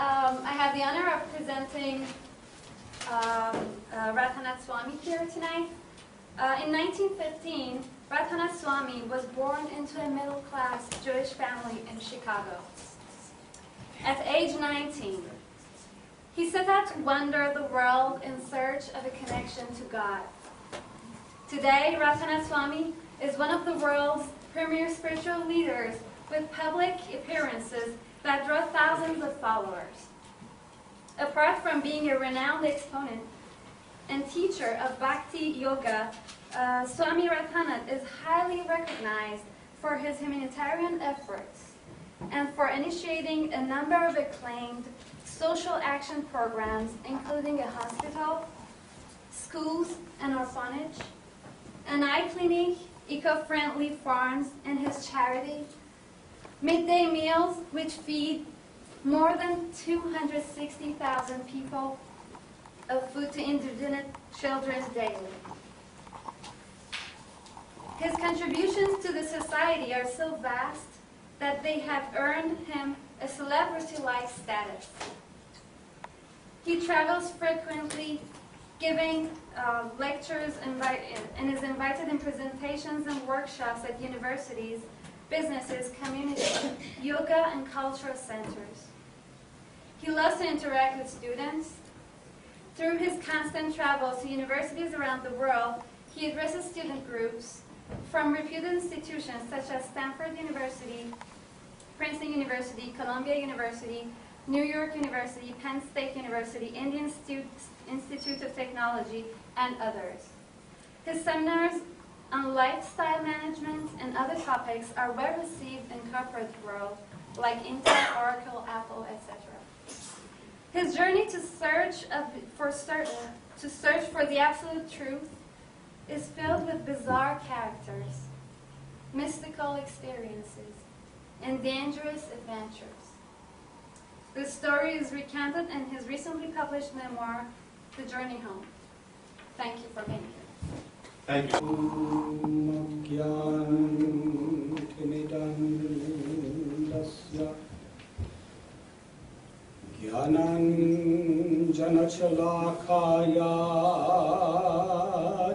I have the honor of presenting Radhanath Swami here tonight. In 1915, Radhanath Swami was born into a middle-class Jewish family in Chicago. At age 19, he set out to wander the world in search of a connection to God. Today, Radhanath Swami is one of the world's premier spiritual leaders with public appearances that draw thousands of followers. Apart from being a renowned exponent and teacher of Bhakti Yoga, Swami Radhanath is highly recognized for his humanitarian efforts and for initiating a number of acclaimed social action programs, including a hospital, schools, an orphanage, an eye clinic, eco-friendly farms, and his charity, midday meals, which feed more than 260,000 people of food to indigent children daily. His contributions to the society are so vast that they have earned him a celebrity-like status. He travels frequently, giving lectures and is invited in presentations and workshops at universities, businesses, communities, yoga, and cultural centers. He loves to interact with students. Through his constant travels to universities around the world, he addresses student groups from reputed institutions such as Stanford University, Princeton University, Columbia University, New York University, Penn State University, Indian Institute of Technology, and others. His seminars on lifestyle management and other topics are well received in corporate world, like Intel, Oracle, Apple, etc. His journey to search for the absolute truth is filled with bizarre characters, mystical experiences, and dangerous adventures. The story is recounted in his recently published memoir, The Journey Home. Thank you for being here. Thank you. Janachalakaya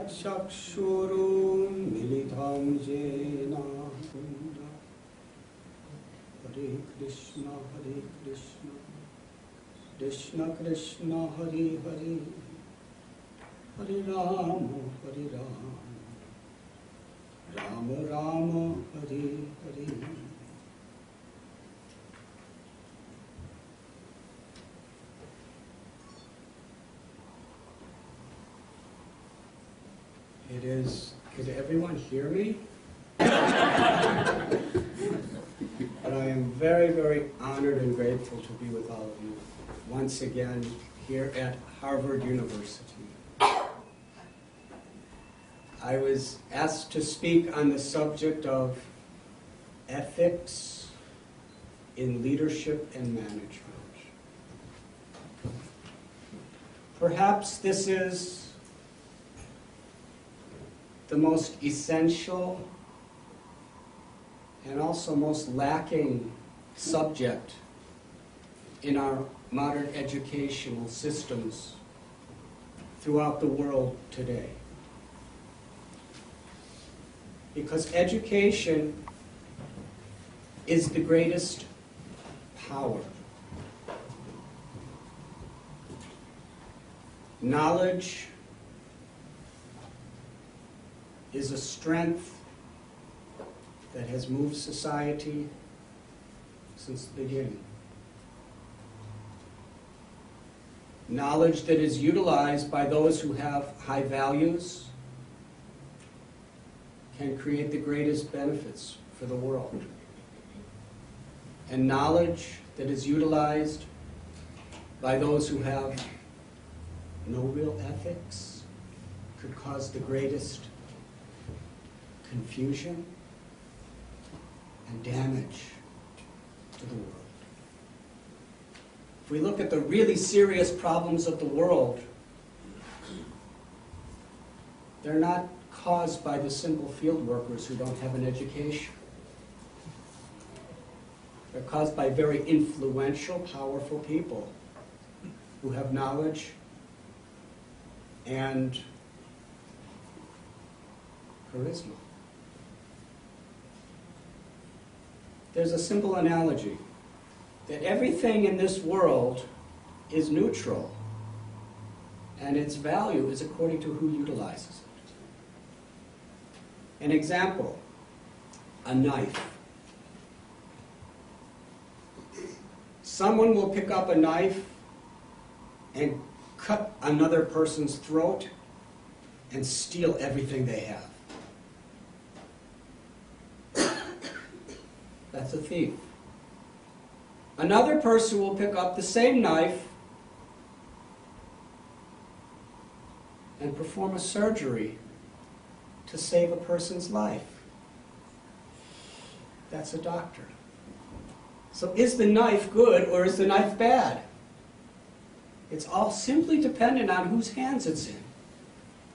chakshurum militam jena. Hare Krishna, Krishna Krishna, Hare Hare, Hare Rama, Rama Rama, Hare Hare. It is, could everyone hear me? But I am very, very honored and grateful to be with all of you once again here at Harvard University. I was asked to speak on the subject of ethics in leadership and management. Perhaps this is the most essential and also most lacking subject in our modern educational systems throughout the world today. Because education is the greatest power. Knowledge is a strength that has moved society since the beginning. Knowledge that is utilized by those who have high values can create the greatest benefits for the world. And knowledge that is utilized by those who have no real ethics could cause the greatest confusion and damage to the world. If we look at the really serious problems of the world, they're not caused by the simple field workers who don't have an education. They're caused by very influential, powerful people who have knowledge and charisma. There's a simple analogy that everything in this world is neutral, and its value is according to who utilizes it. An example, a knife. Someone will pick up a knife and cut another person's throat and steal everything they have. That's a thief. Another person will pick up the same knife and perform a surgery to save a person's life. That's a doctor. So is the knife good or is the knife bad? It's all simply dependent on whose hands it's in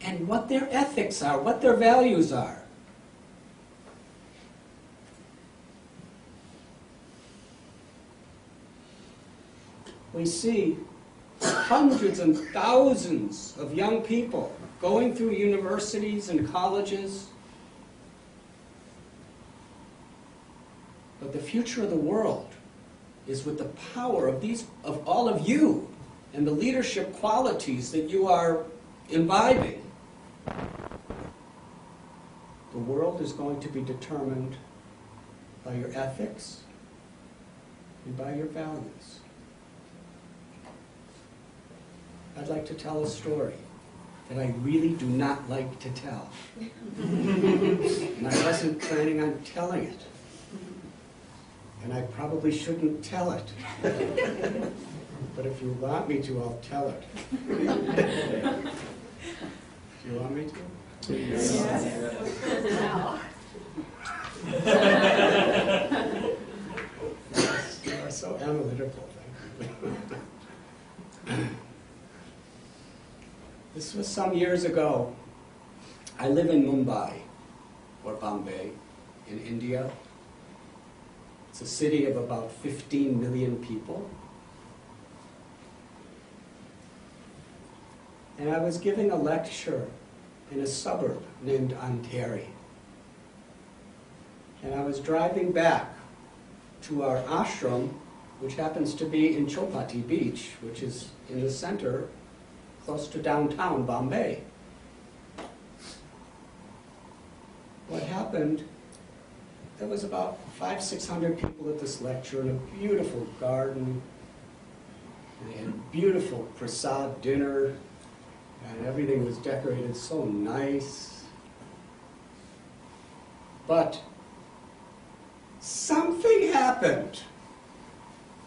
and what their ethics are, what their values are. We see hundreds and thousands of young people going through universities and colleges. But the future of the world is with the power of all of you and the leadership qualities that you are imbibing. The world is going to be determined by your ethics and by your values. I'd like to tell a story that I really do not like to tell. And I wasn't planning on telling it. And I probably shouldn't tell it. But if you want me to, I'll tell it. Do you want me to? Yes. You are so analytical. This was some years ago. I live in Mumbai, or Bombay, in India. It's a city of about 15 million people. And I was giving a lecture in a suburb named Anteri. And I was driving back to our ashram, which happens to be in Chopati Beach, which is in the center, close to downtown Bombay. What happened, there was about 500-600 people at this lecture in a beautiful garden. They had beautiful prasad dinner, and everything was decorated so nice. But something happened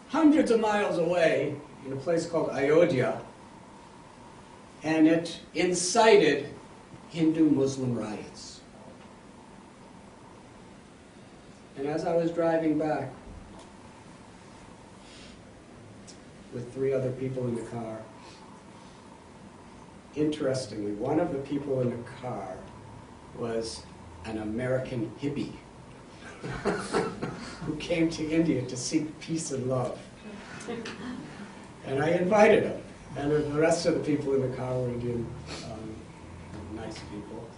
hundreds of miles away in a place called Ayodhya, and it incited Hindu-Muslim riots. And as I was driving back with 3 other people in the car, interestingly, one of the people in the car was an American hippie who came to India to seek peace and love. And I invited him. And the rest of the people in the car were Indian, nice people.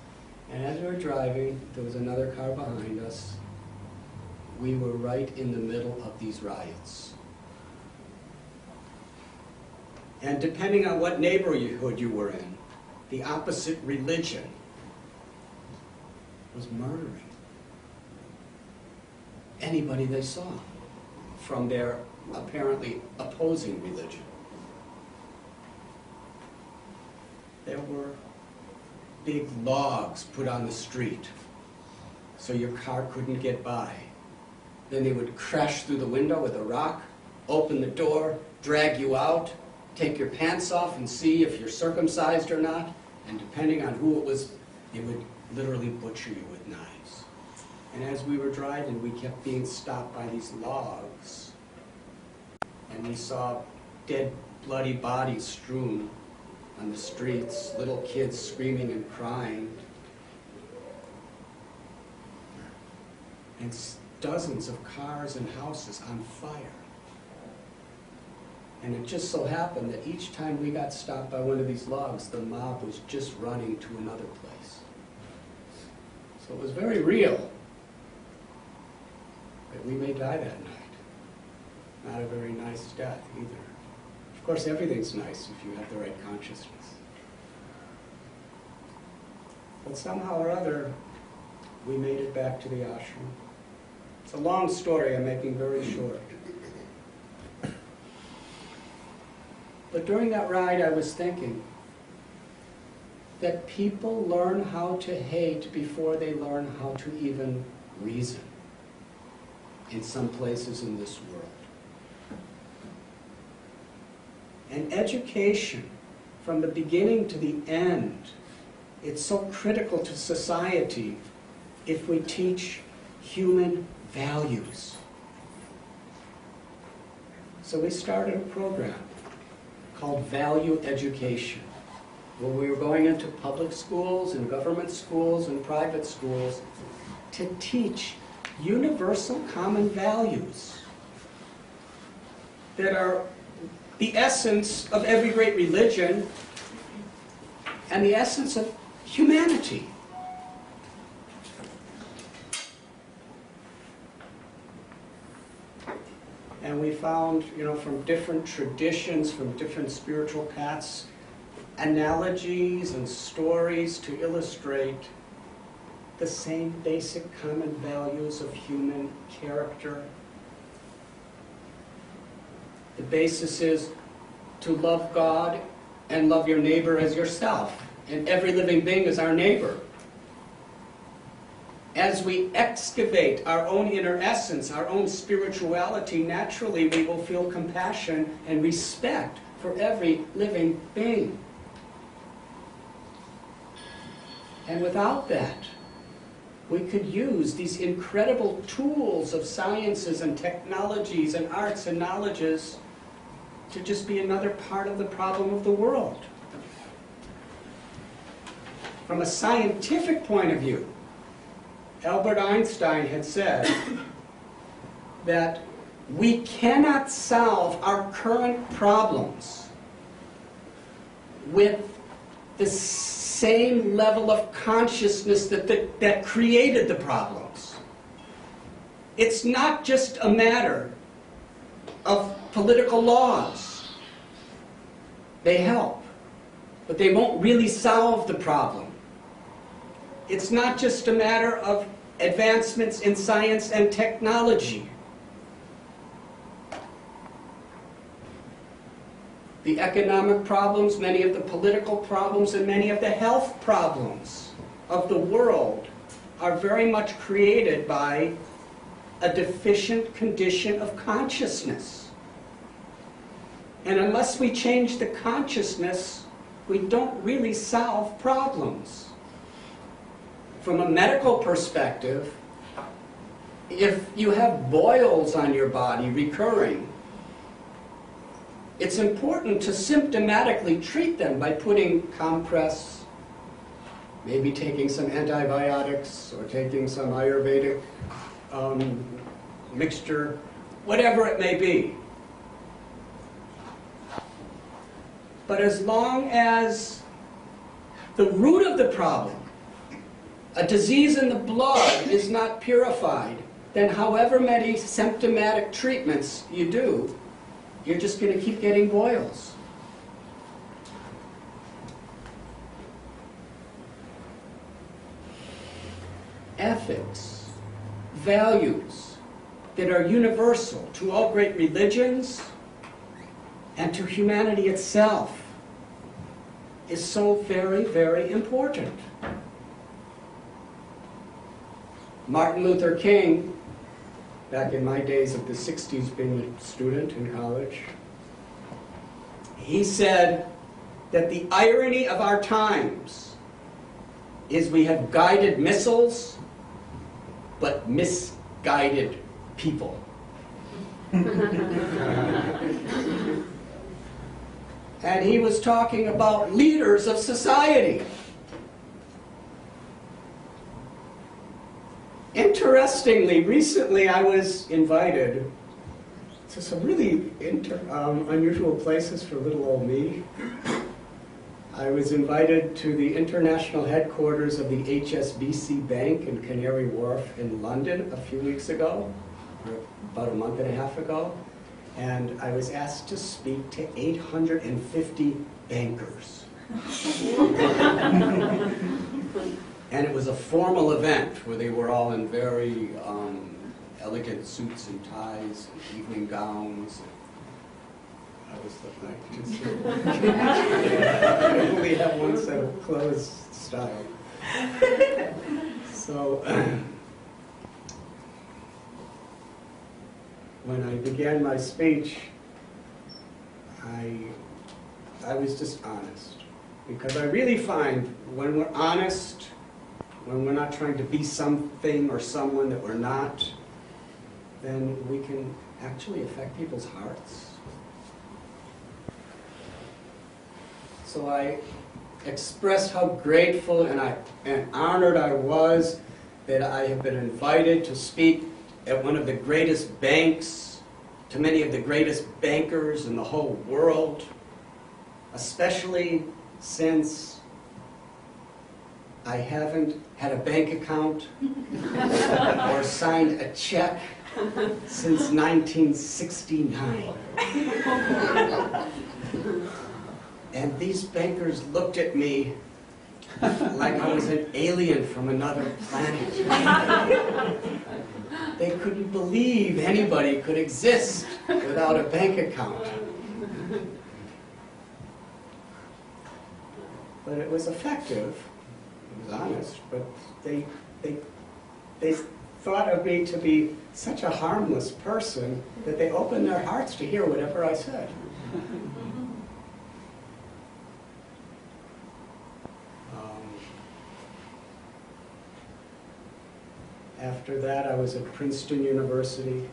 And as we were driving, there was another car behind us. We were right in the middle of these riots. And depending on what neighborhood you were in, the opposite religion was murdering anybody they saw from their apparently opposing religion. There were big logs put on the street so your car couldn't get by. Then they would crash through the window with a rock, open the door, drag you out, take your pants off and see if you're circumcised or not, and depending on who it was, they would literally butcher you with knives. And as we were driving, we kept being stopped by these logs, and we saw dead, bloody bodies strewn on the streets, little kids screaming and crying. And dozens of cars and houses on fire. And it just so happened that each time we got stopped by one of these logs, the mob was just running to another place. So it was very real that we may die that night. Not a very nice death either. Of course, everything's nice if you have the right consciousness. But somehow or other, we made it back to the ashram. It's a long story I'm making very short. But during that ride, I was thinking that people learn how to hate before they learn how to even reason in some places in this world. And education, from the beginning to the end, it's so critical to society if we teach human values. So we started a program called Value Education, where we were going into public schools and government schools and private schools to teach universal common values that are the essence of every great religion and the essence of humanity. And we found, from different traditions, from different spiritual paths, analogies and stories to illustrate the same basic common values of human character. The basis is to love God and love your neighbor as yourself. And every living being is our neighbor. As we excavate our own inner essence, our own spirituality, naturally we will feel compassion and respect for every living being. And without that, we could use these incredible tools of sciences and technologies and arts and knowledges to just be another part of the problem of the world. From a scientific point of view, Albert Einstein had said that we cannot solve our current problems with the same level of consciousness that created the problems. It's not just a matter of political laws. They help, but they won't really solve the problem. It's not just a matter of advancements in science and technology. The economic problems, many of the political problems, and many of the health problems of the world are very much created by a deficient condition of consciousness. And unless we change the consciousness, we don't really solve problems. From a medical perspective, if you have boils on your body recurring, it's important to symptomatically treat them by putting compress, maybe taking some antibiotics or taking some Ayurvedic mixture, whatever it may be. But as long as the root of the problem, a disease in the blood, is not purified, then however many symptomatic treatments you do, you're just going to keep getting boils. Ethics, values that are universal to all great religions and to humanity itself is so very, very important. Martin Luther King, back in my days of the 60s being a student in college, he said that the irony of our times is we have guided missiles, but misguided people. And he was talking about leaders of society. Interestingly, recently I was invited to some really unusual places for little old me. I was invited to the international headquarters of the HSBC Bank in Canary Wharf in London a few weeks ago, or about a month and a half ago, and I was asked to speak to 850 bankers. And it was a formal event where they were all in very elegant suits and ties and evening gowns. I was like, I only have one set of clothes style. So when I began my speech, I was just honest. Because I really find when we're honest, when we're not trying to be something or someone that we're not, then we can actually affect people's hearts. So I expressed how grateful and honored I was that I have been invited to speak at one of the greatest banks, to many of the greatest bankers in the whole world, especially since I haven't had a bank account or signed a check since 1969. And these bankers looked at me like I was an alien from another planet. They couldn't believe anybody could exist without a bank account. But it was effective. It was honest, but they thought of me to be such a harmless person that they opened their hearts to hear whatever I said. After that, I was at Princeton University,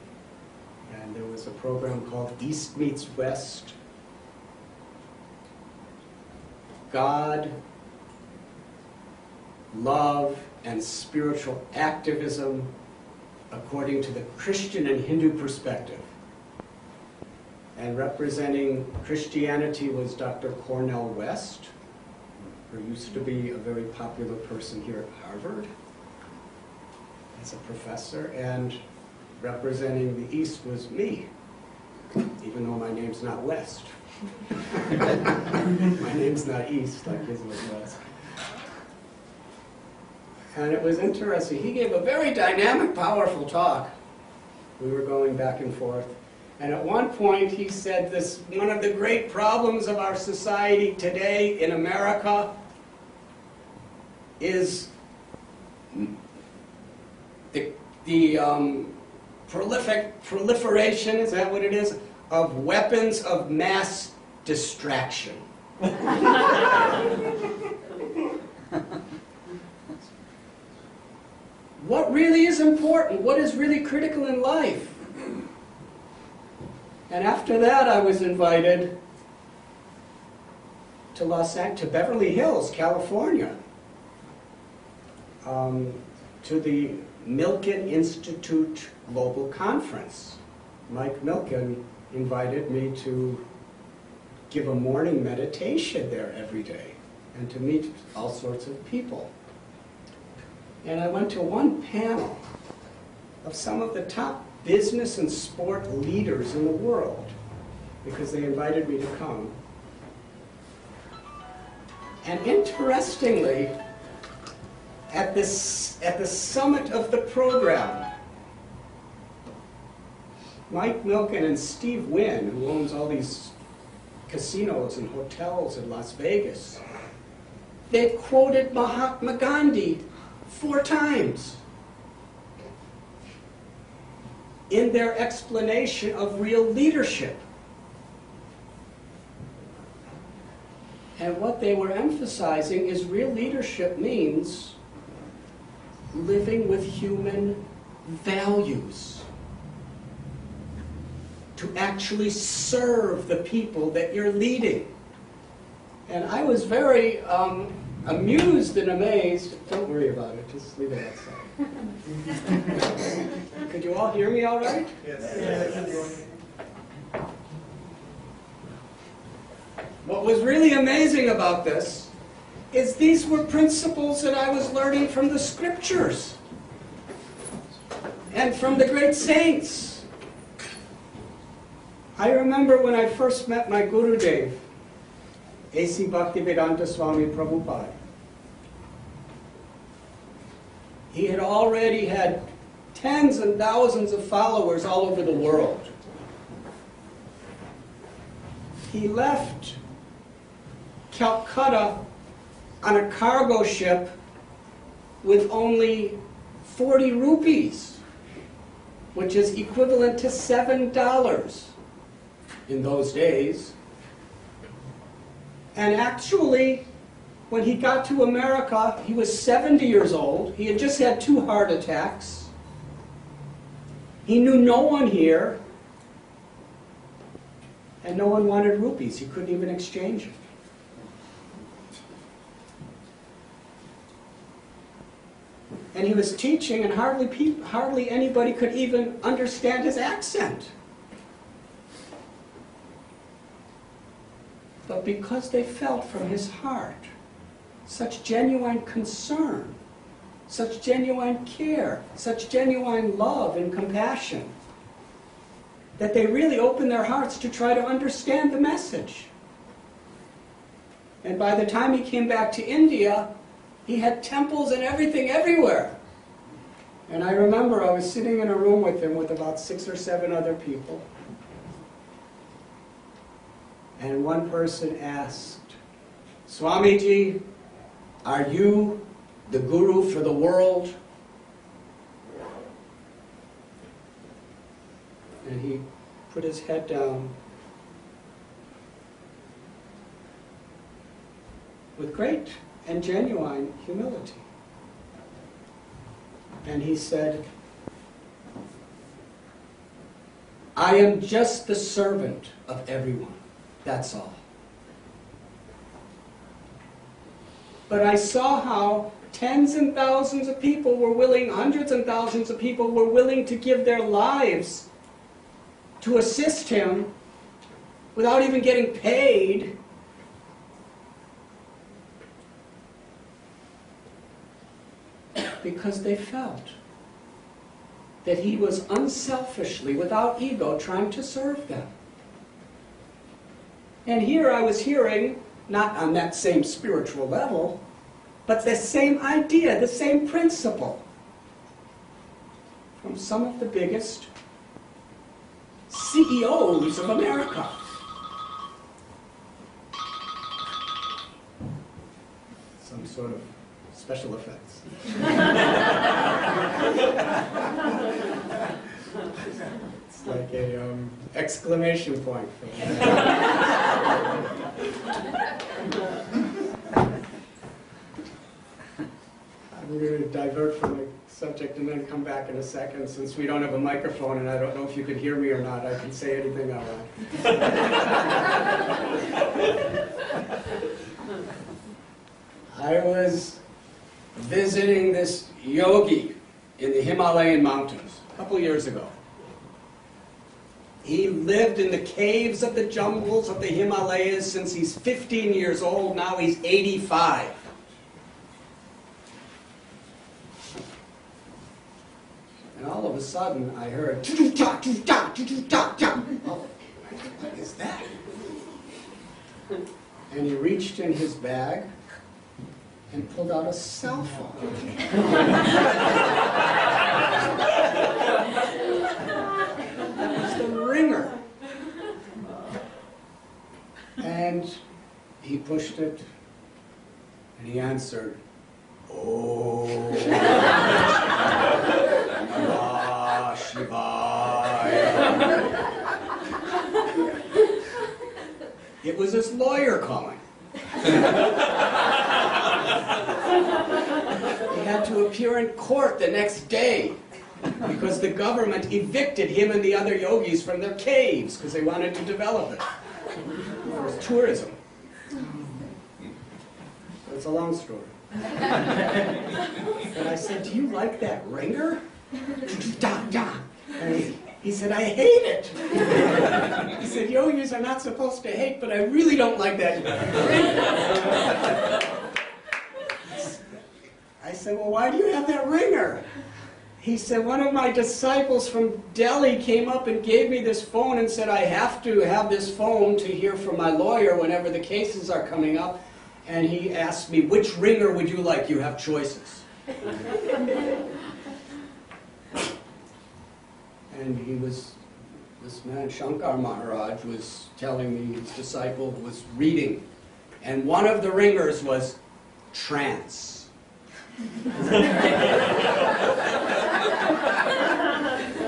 and there was a program called East Meets West. God, love, and spiritual activism according to the Christian and Hindu perspective. And representing Christianity was Dr. Cornel West, who used to be a very popular person here at Harvard as a professor, and representing the East was me, even though my name's not West. My name's not East like his was West. And it was interesting. He gave a very dynamic, powerful talk. We were going back and forth. And at one point he said this, one of the great problems of our society today in America is the proliferation, is that what it is, of weapons of mass distraction. What really is important? What is really critical in life? And after that, I was invited to Beverly Hills, California, to the Milken Institute Global Conference. Mike Milken invited me to give a morning meditation there every day and to meet all sorts of people. And I went to one panel of some of the top business and sport leaders in the world because they invited me to come. And interestingly, at the summit of the program, Mike Milken and Steve Wynn, who owns all these casinos and hotels in Las Vegas, they quoted Mahatma Gandhi 4 times in their explanation of real leadership. And what they were emphasizing is real leadership means living with human values, to actually serve the people that you're leading. And I was very amused and amazed. Don't worry about it, just leave it outside. Could you all hear me all right? Yes. What was really amazing about this is these were principles that I was learning from the scriptures and from the great saints. I remember when I first met my Guru Dev, A.C. Bhaktivedanta Swami Prabhupada. He had already had tens and thousands of followers all over the world. He left Calcutta on a cargo ship with only 40 rupees, which is equivalent to $7 in those days. And actually, when he got to America, he was 70 years old. He had just had 2 heart attacks. He knew no one here, and no one wanted rupees. He couldn't even exchange them. And he was teaching, and hardly anybody could even understand his accent. But because they felt from his heart such genuine concern, such genuine care, such genuine love and compassion, that they really opened their hearts to try to understand the message. And by the time he came back to India, he had temples and everything everywhere. And I remember I was sitting in a room with him with about 6 or 7 other people. And one person asked, "Swamiji, are you the guru for the world?" And he put his head down with great and genuine humility. And he said, "I am just the servant of everyone. That's all." But I saw how tens and thousands of people were willing, hundreds and thousands of people were willing to give their lives to assist him without even getting paid. Because they felt that he was unselfishly, without ego, trying to serve them. And here I was hearing, not on that same spiritual level, but the same idea, the same principle, from some of the biggest CEOs of America. Some sort of special effects. It's like a exclamation point. I'm going to divert from the subject and then come back in a second. Since we don't have a microphone and I don't know if you can hear me or not, I can say anything I want. I was visiting this yogi in the Himalayan mountains a couple years ago. He lived in the caves of the jungles of the Himalayas since he's 15 years old. Now he's 85. And all of a sudden I heard, "Tututa, tututa, tututa, tututa." Oh, what is that? And he reached in his bag and pulled out a cell phone. That was the ringer. And he pushed it, and he answered, "Oh, Namah Shivaya." It was his lawyer calling. He had to appear in court the next day because the government evicted him and the other yogis from their caves because they wanted to develop it for tourism. It's a long story. And I said, do you like that ringer? Da, da. And he said, I hate it. He said, yogis are not supposed to hate, but I really don't like that ringer. I said, well, why do you have that ringer? He said, one of my disciples from Delhi came up and gave me this phone and said, I have to have this phone to hear from my lawyer whenever the cases are coming up. And he asked me, which ringer would you like? You have choices. And this man, Shankar Maharaj, was telling me his disciple was reading. And one of the ringers was trance.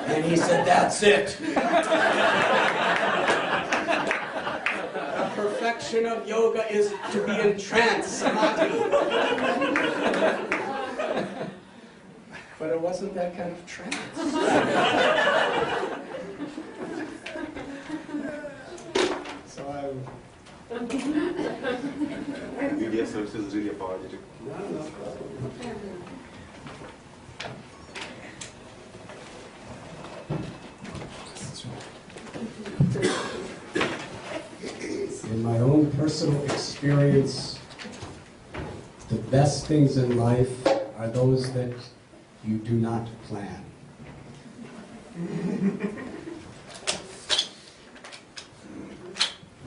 And he said, that's it. The perfection of yoga is to be in trance, samadhi. But it wasn't that kind of trance. So I... Media services really apologetic. No problem. In my own personal experience, the best things in life are those that you do not plan.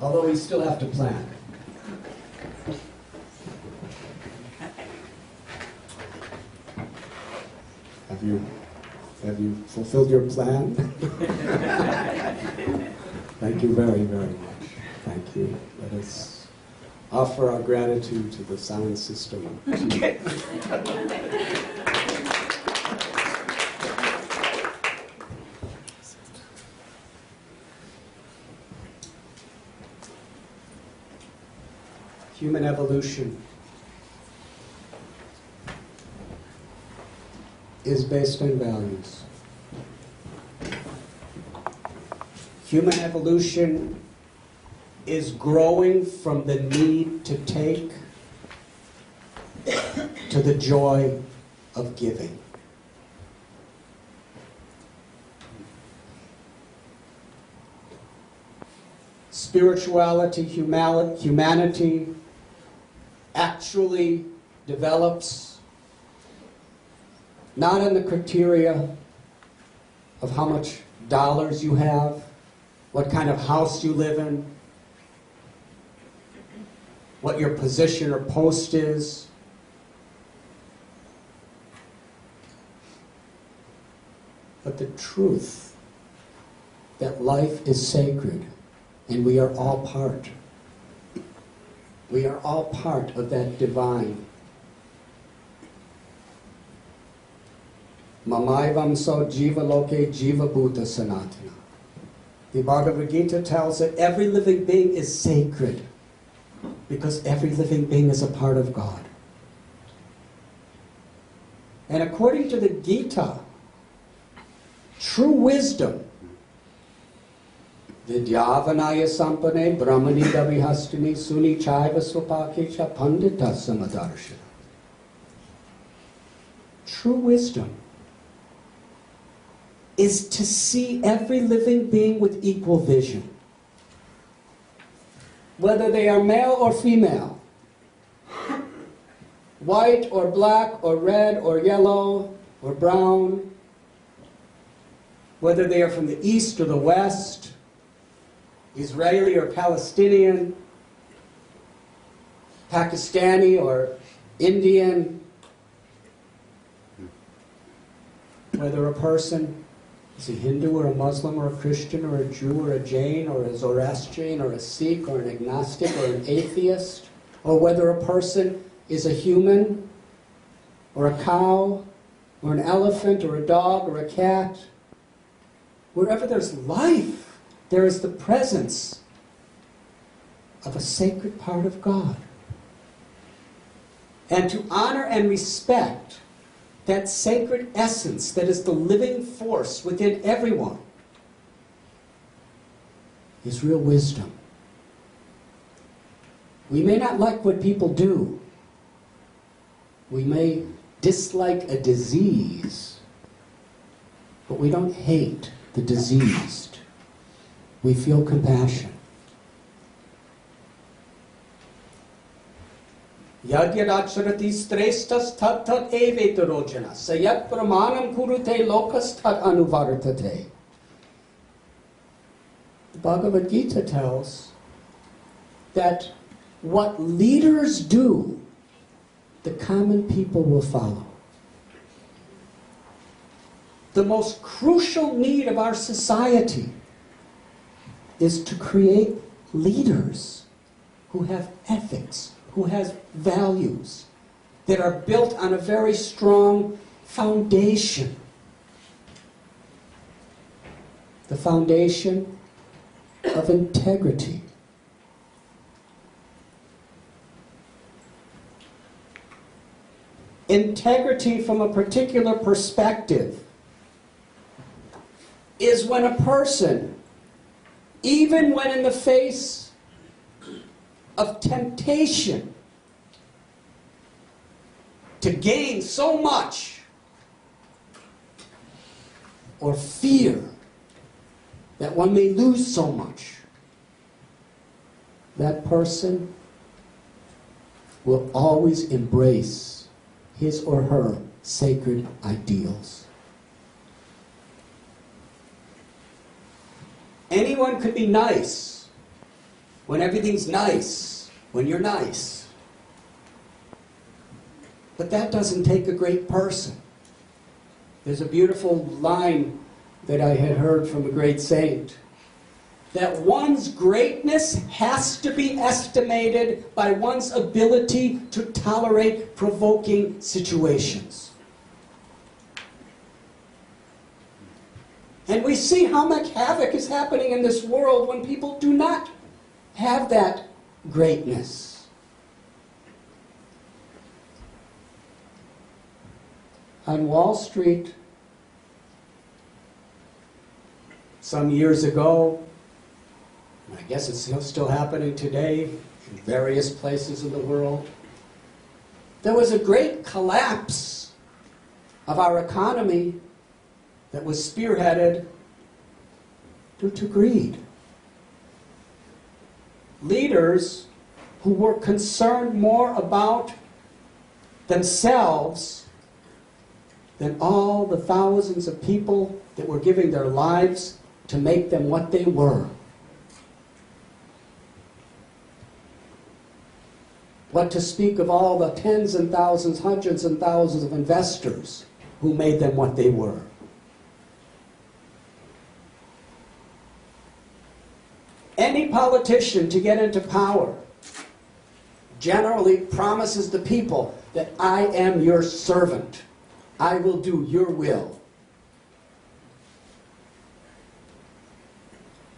Although we still have to plan. Have you fulfilled your plan? Thank you very, very much. Thank you. Let us offer our gratitude to the sound system. Human evolution is based on values. Human evolution is growing from the need to take to the joy of giving. Spirituality, humanity actually develops not on the criteria of how much dollars you have, what kind of house you live in, what your position or post is. But the truth that life is sacred and we are all part. We are all part of that divine. Mamaivam so jiva loke jiva bhuta sanatana. The Bhagavad Gita tells that every living being is sacred because every living being is a part of God. And according to the Gita, true wisdom, Vidyavanaya sampane brahmani davihastini suni chaiva swapakecha pandita samadarshana. True wisdom is to see every living being with equal vision. Whether they are male or female, white or black or red or yellow or brown, whether they are from the east or the west, Israeli or Palestinian, Pakistani or Indian, whether a person is a Hindu or a Muslim or a Christian or a Jew or a Jain or a Zoroastrian or a Sikh or an agnostic or an atheist, or whether a person is a human or a cow or an elephant or a dog or a cat. Wherever there's life, there is the presence of a sacred part of God. And to honor and respect that sacred essence that is the living force within everyone is real wisdom. We may not like what people do, We may dislike a disease, but we don't hate the diseased. We feel compassion. Yad yad acharati srestas tat tat evetarojana sayat pramanam kurute lokas tat anuvartate. The Bhagavad Gita tells that what leaders do, the common people will follow. The most crucial need of our society is to create leaders who have ethics, who have values, that are built on a very strong foundation. The foundation of integrity. Integrity from a particular perspective is when a person, even when in the face of temptation to gain so much, or fear that one may lose so much, that person will always embrace his or her sacred ideals. Anyone could be nice when everything's nice, when you're nice. But that doesn't take a great person. There's a beautiful line that I had heard from a great saint, that one's greatness has to be estimated by one's ability to tolerate provoking situations. And we see how much havoc is happening in this world when people do not have that greatness. On Wall Street, some years ago, and I guess it's still happening today in various places in the world, there was a great collapse of our economy that was spearheaded due to greed. Leaders who were concerned more about themselves than all the thousands of people that were giving their lives to make them what they were. What to speak of all the tens and thousands, hundreds and thousands of investors who made them what they were. Any politician to get into power generally promises the people that I am your servant. I will do your will.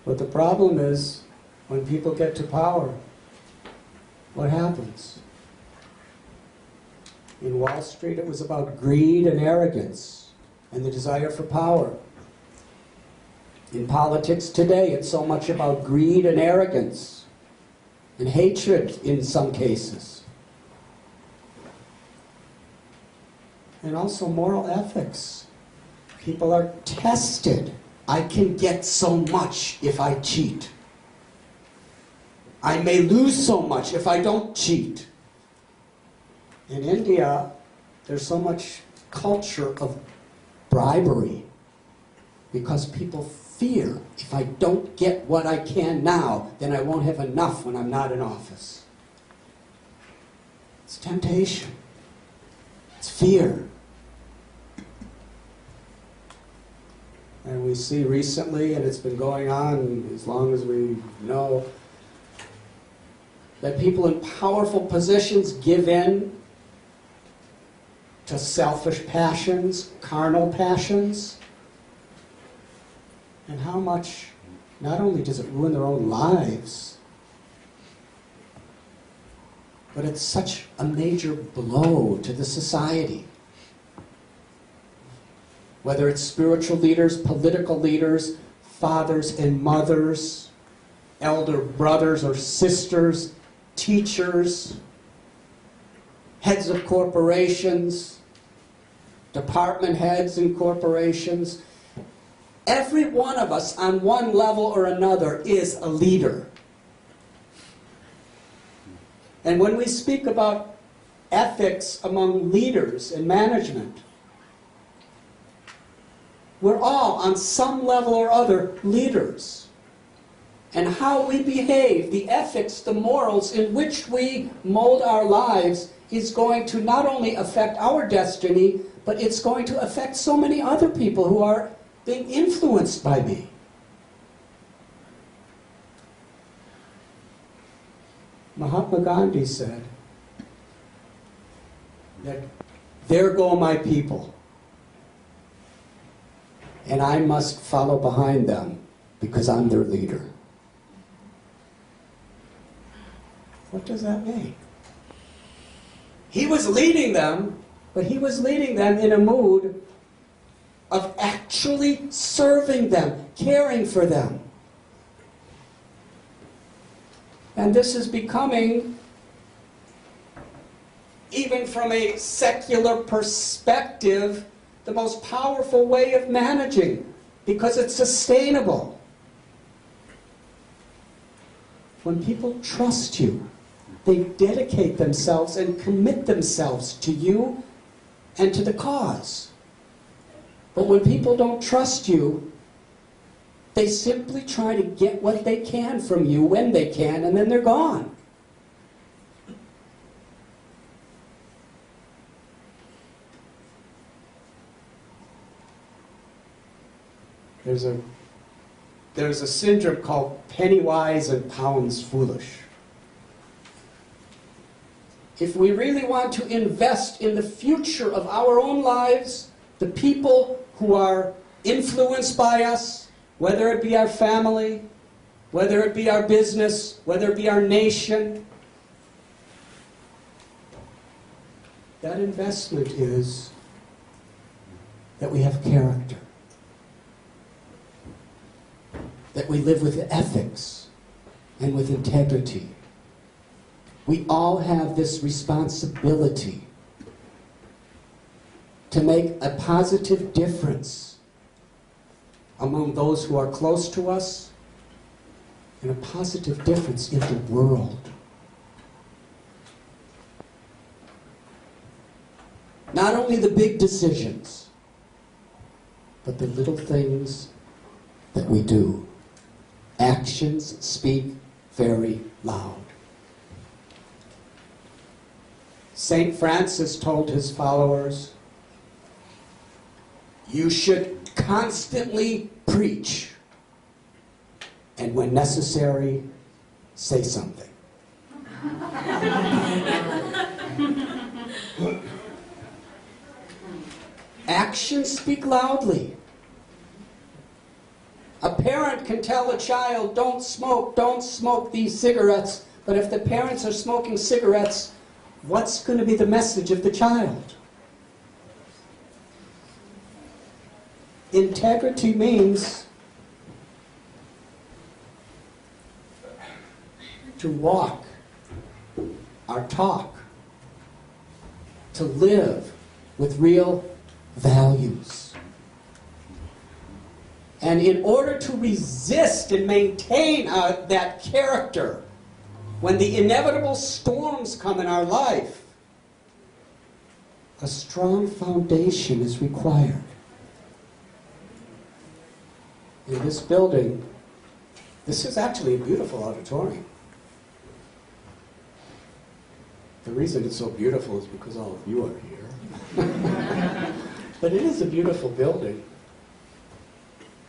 But the problem is, when people get to power, what happens? In Wall Street, it was about greed and arrogance and the desire for power. In politics today, it's so much about greed and arrogance and hatred in some cases. And also moral ethics. People are tested. I can get so much if I cheat. I may lose so much if I don't cheat. In India, there's so much culture of bribery because people fear if I don't get what I can now, then I won't have enough when I'm not in office. It's temptation. It's fear. And we see recently, and it's been going on as long as we know, that people in powerful positions give in to selfish passions, carnal passions, and how much, not only does it ruin their own lives, but it's such a major blow to the society. Whether it's spiritual leaders, political leaders, fathers and mothers, elder brothers or sisters, teachers, heads of corporations, department heads in corporations. Every one of us on one level or another is a leader. And when we speak about ethics among leaders and management, we're all on some level or other leaders. And how we behave, the ethics, the morals in which we mold our lives is going to not only affect our destiny, but it's going to affect so many other people who are being influenced by me. Mahatma Gandhi said that there go my people, and I must follow behind them because I'm their leader. What does that mean? He was leading them, but he was leading them in a mood of actually serving them, caring for them. And this is becoming, even from a secular perspective, the most powerful way of managing, because it's sustainable. When people trust you, they dedicate themselves and commit themselves to you and to the cause. But when people don't trust you, they simply try to get what they can from you when they can, and then they're gone. There's a syndrome called penny wise and pounds foolish. If we really want to invest in the future of our own lives, the people who are influenced by us, whether it be our family, whether it be our business, whether it be our nation, that investment is that we have character, that we live with ethics and with integrity. We all have this responsibility to make a positive difference among those who are close to us and a positive difference in the world. Not only the big decisions, but the little things that we do. Actions speak very loud. St. Francis told his followers, you should constantly preach, and when necessary, say something. Actions speak loudly. A parent can tell a child, don't smoke these cigarettes, but if the parents are smoking cigarettes, what's going to be the message of the child? Integrity means to walk or talk, to live with real values. And in order to resist and maintain that character, when the inevitable storms come in our life, a strong foundation is required. In this building, this is actually a beautiful auditorium. The reason it's so beautiful is because all of you are here. But it is a beautiful building.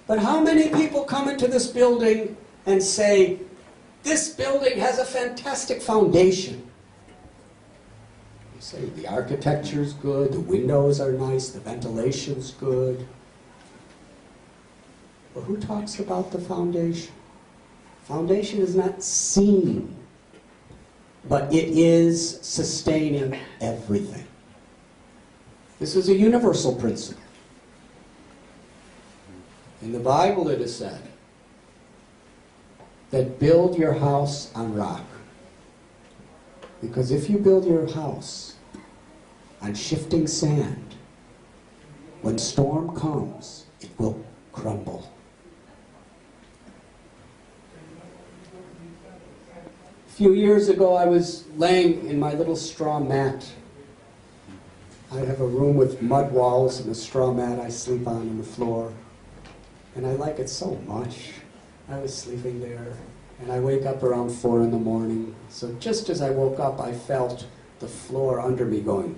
But how many people come into this building and say, this building has a fantastic foundation? You say the architecture's good, the windows are nice, the ventilation's good. But who talks about the foundation? Foundation is not seen, but it is sustaining everything. This is a universal principle. In the Bible it is said that build your house on rock. Because if you build your house on shifting sand. When storm comes, it will crumble. A few years ago, I was laying in my little straw mat. I have a room with mud walls and a straw mat I sleep on the floor. And I like it so much. I was sleeping there, and I wake up around 4 in the morning. So just as I woke up, I felt the floor under me going.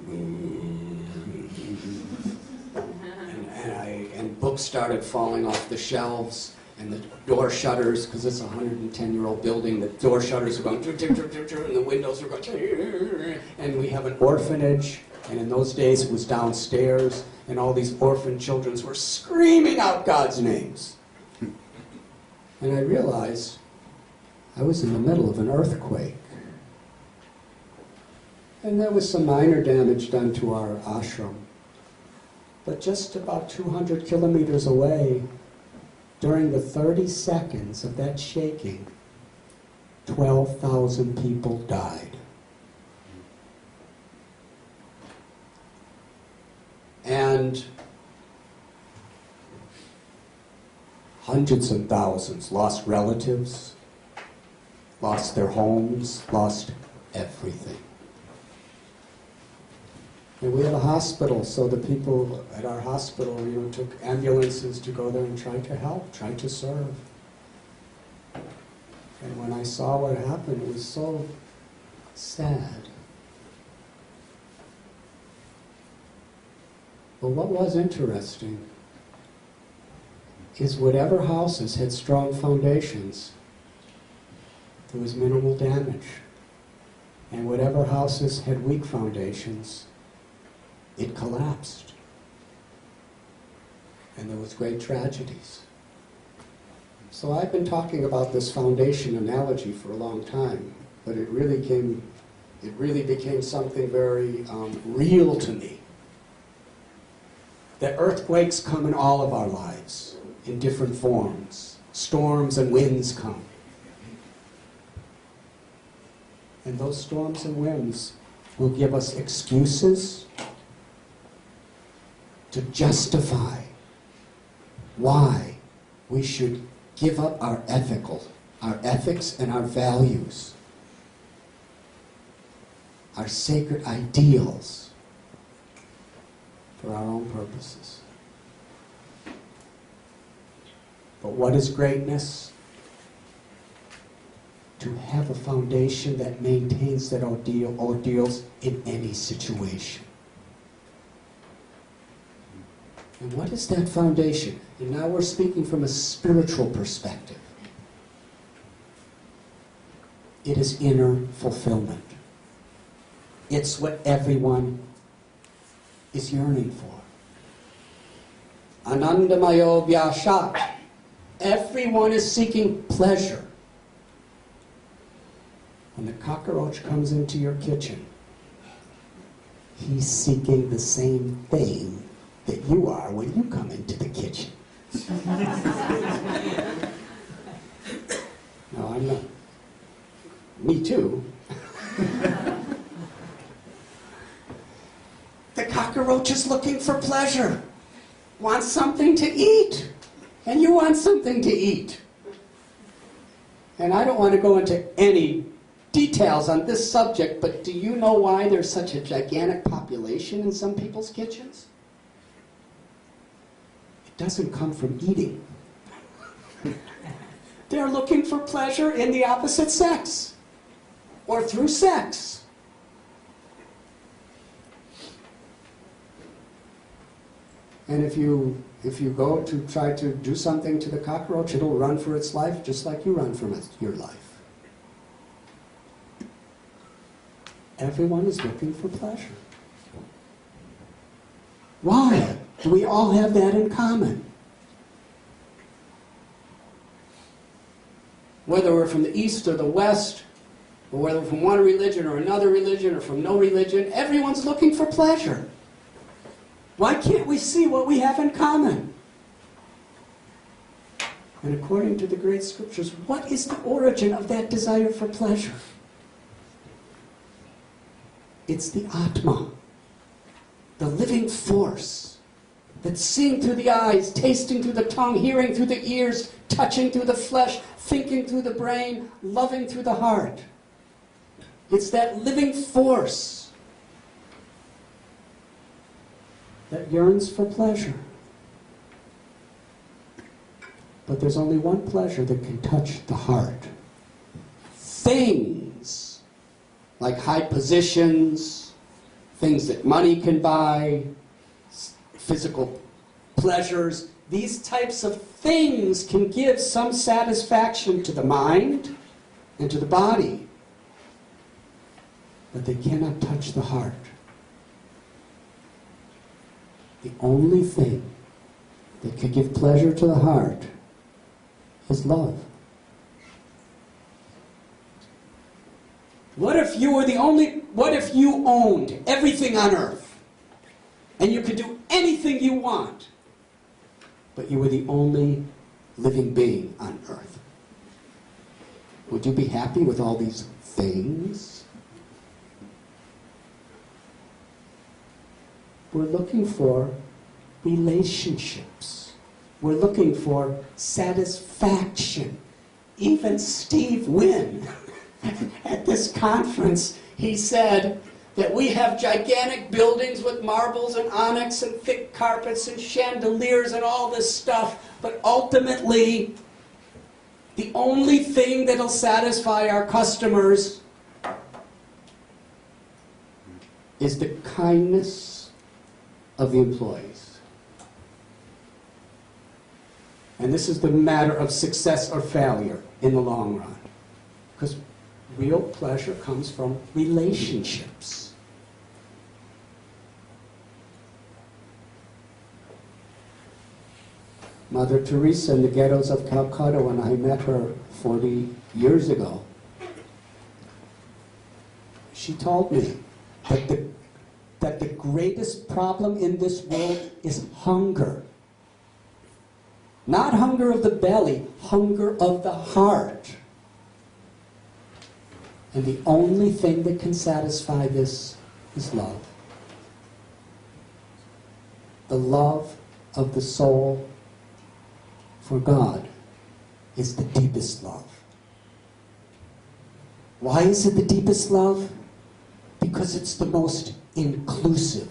And books started falling off the shelves, and the door shutters, because it's a 110-year-old building, the door shutters are going, and the windows are going, and we have an orphanage, and in those days it was downstairs, and all these orphan children were screaming out God's names. And I realized I was in the middle of an earthquake. And there was some minor damage done to our ashram. But just about 200 kilometers away, during the 30 seconds of that shaking, 12,000 people died. And hundreds of thousands lost relatives, lost their homes, lost everything. And we have a hospital, so the people at our hospital, took ambulances to go there and try to help, try to serve. And when I saw what happened, it was so sad. But what was interesting is whatever houses had strong foundations, there was minimal damage. And whatever houses had weak foundations, it collapsed. And there was great tragedies. So I've been talking about this foundation analogy for a long time, but it really became something very real to me. That earthquakes come in all of our lives, in different forms. Storms and winds come. And those storms and winds will give us excuses to justify why we should give up our ethics and our values, our sacred ideals for our own purposes. But what is greatness? To have a foundation that maintains that ordeals in any situation. And what is that foundation? And now we're speaking from a spiritual perspective. It is inner fulfillment. It's what everyone is yearning for. Anandamayo vyashat. Everyone is seeking pleasure. When the cockroach comes into your kitchen, he's seeking the same thing that you are when you come into the kitchen. No, I'm not. Me too. The cockroach is looking for pleasure, wants something to eat, and you want something to eat. And I don't want to go into any details on this subject, but do you know why there's such a gigantic population in some people's kitchens? It doesn't come from eating. They're looking for pleasure in the opposite sex, or through sex. And if you go to try to do something to the cockroach, it'll run for its life just like you run for your life. Everyone is looking for pleasure. Why? Do we all have that in common? Whether we're from the East or the West, or whether we're from one religion or another religion, or from no religion, everyone's looking for pleasure. Why can't we see what we have in common? And according to the great scriptures, what is the origin of that desire for pleasure? It's the Atma. the living force that's seeing through the eyes, tasting through the tongue, hearing through the ears, touching through the flesh, thinking through the brain, loving through the heart. It's that living force that yearns for pleasure. But there's only one pleasure that can touch the heart. Things like high positions, things that money can buy, physical pleasures, these types of things can give some satisfaction to the mind and to the body, but they cannot touch the heart. The only thing that can give pleasure to the heart is love. What if you owned everything on earth and you could do anything you want, but you were the only living being on earth? Would you be happy with all these things? We're looking for relationships. We're looking for satisfaction. Even Steve Wynn, at this conference, he said that we have gigantic buildings with marbles and onyx and thick carpets and chandeliers and all this stuff, but ultimately, the only thing that'll satisfy our customers is the kindness of the employees. And this is the matter of success or failure in the long run. Because real pleasure comes from relationships. Mother Teresa in the ghettos of Calcutta, when I met her 40 years ago, she told me that the greatest problem in this world is hunger. Not hunger of the belly, hunger of the heart. And the only thing that can satisfy this is love. The love of the soul for God is the deepest love. Why is it the deepest love? Because it's the most inclusive.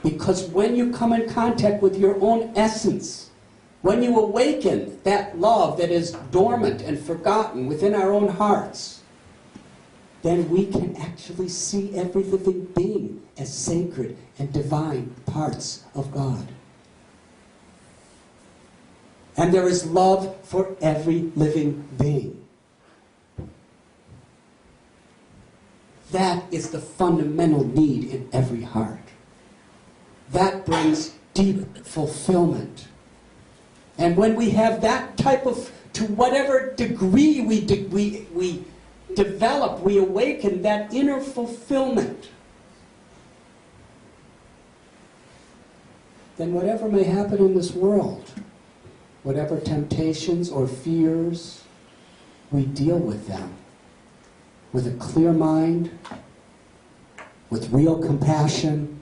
Because when you come in contact with your own essence, when you awaken that love that is dormant and forgotten within our own hearts, then we can actually see every living being as sacred and divine parts of God. And there is love for every living being. That is the fundamental need in every heart. That brings deep fulfillment. And when we have that type of, to whatever degree we develop, we awaken that inner fulfillment, then whatever may happen in this world, whatever temptations or fears, we deal with them with a clear mind, with real compassion,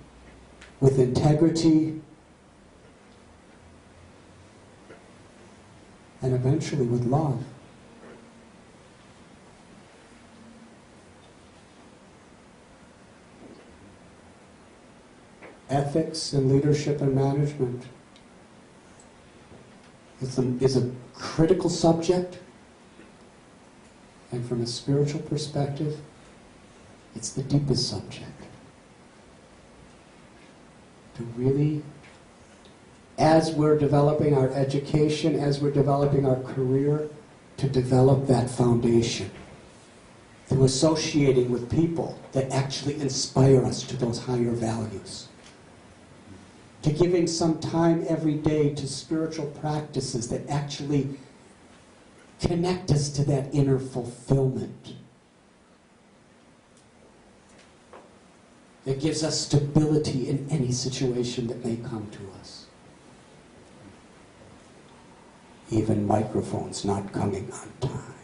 with integrity, and eventually with love. Ethics in leadership and management is a critical subject, and from a spiritual perspective, it's the deepest subject. To really, as we're developing our education, as we're developing our career, to develop that foundation through associating with people that actually inspire us to those higher values. To giving some time every day to spiritual practices that actually connect us to that inner fulfillment. That gives us stability in any situation that may come to us. Even microphones not coming on time.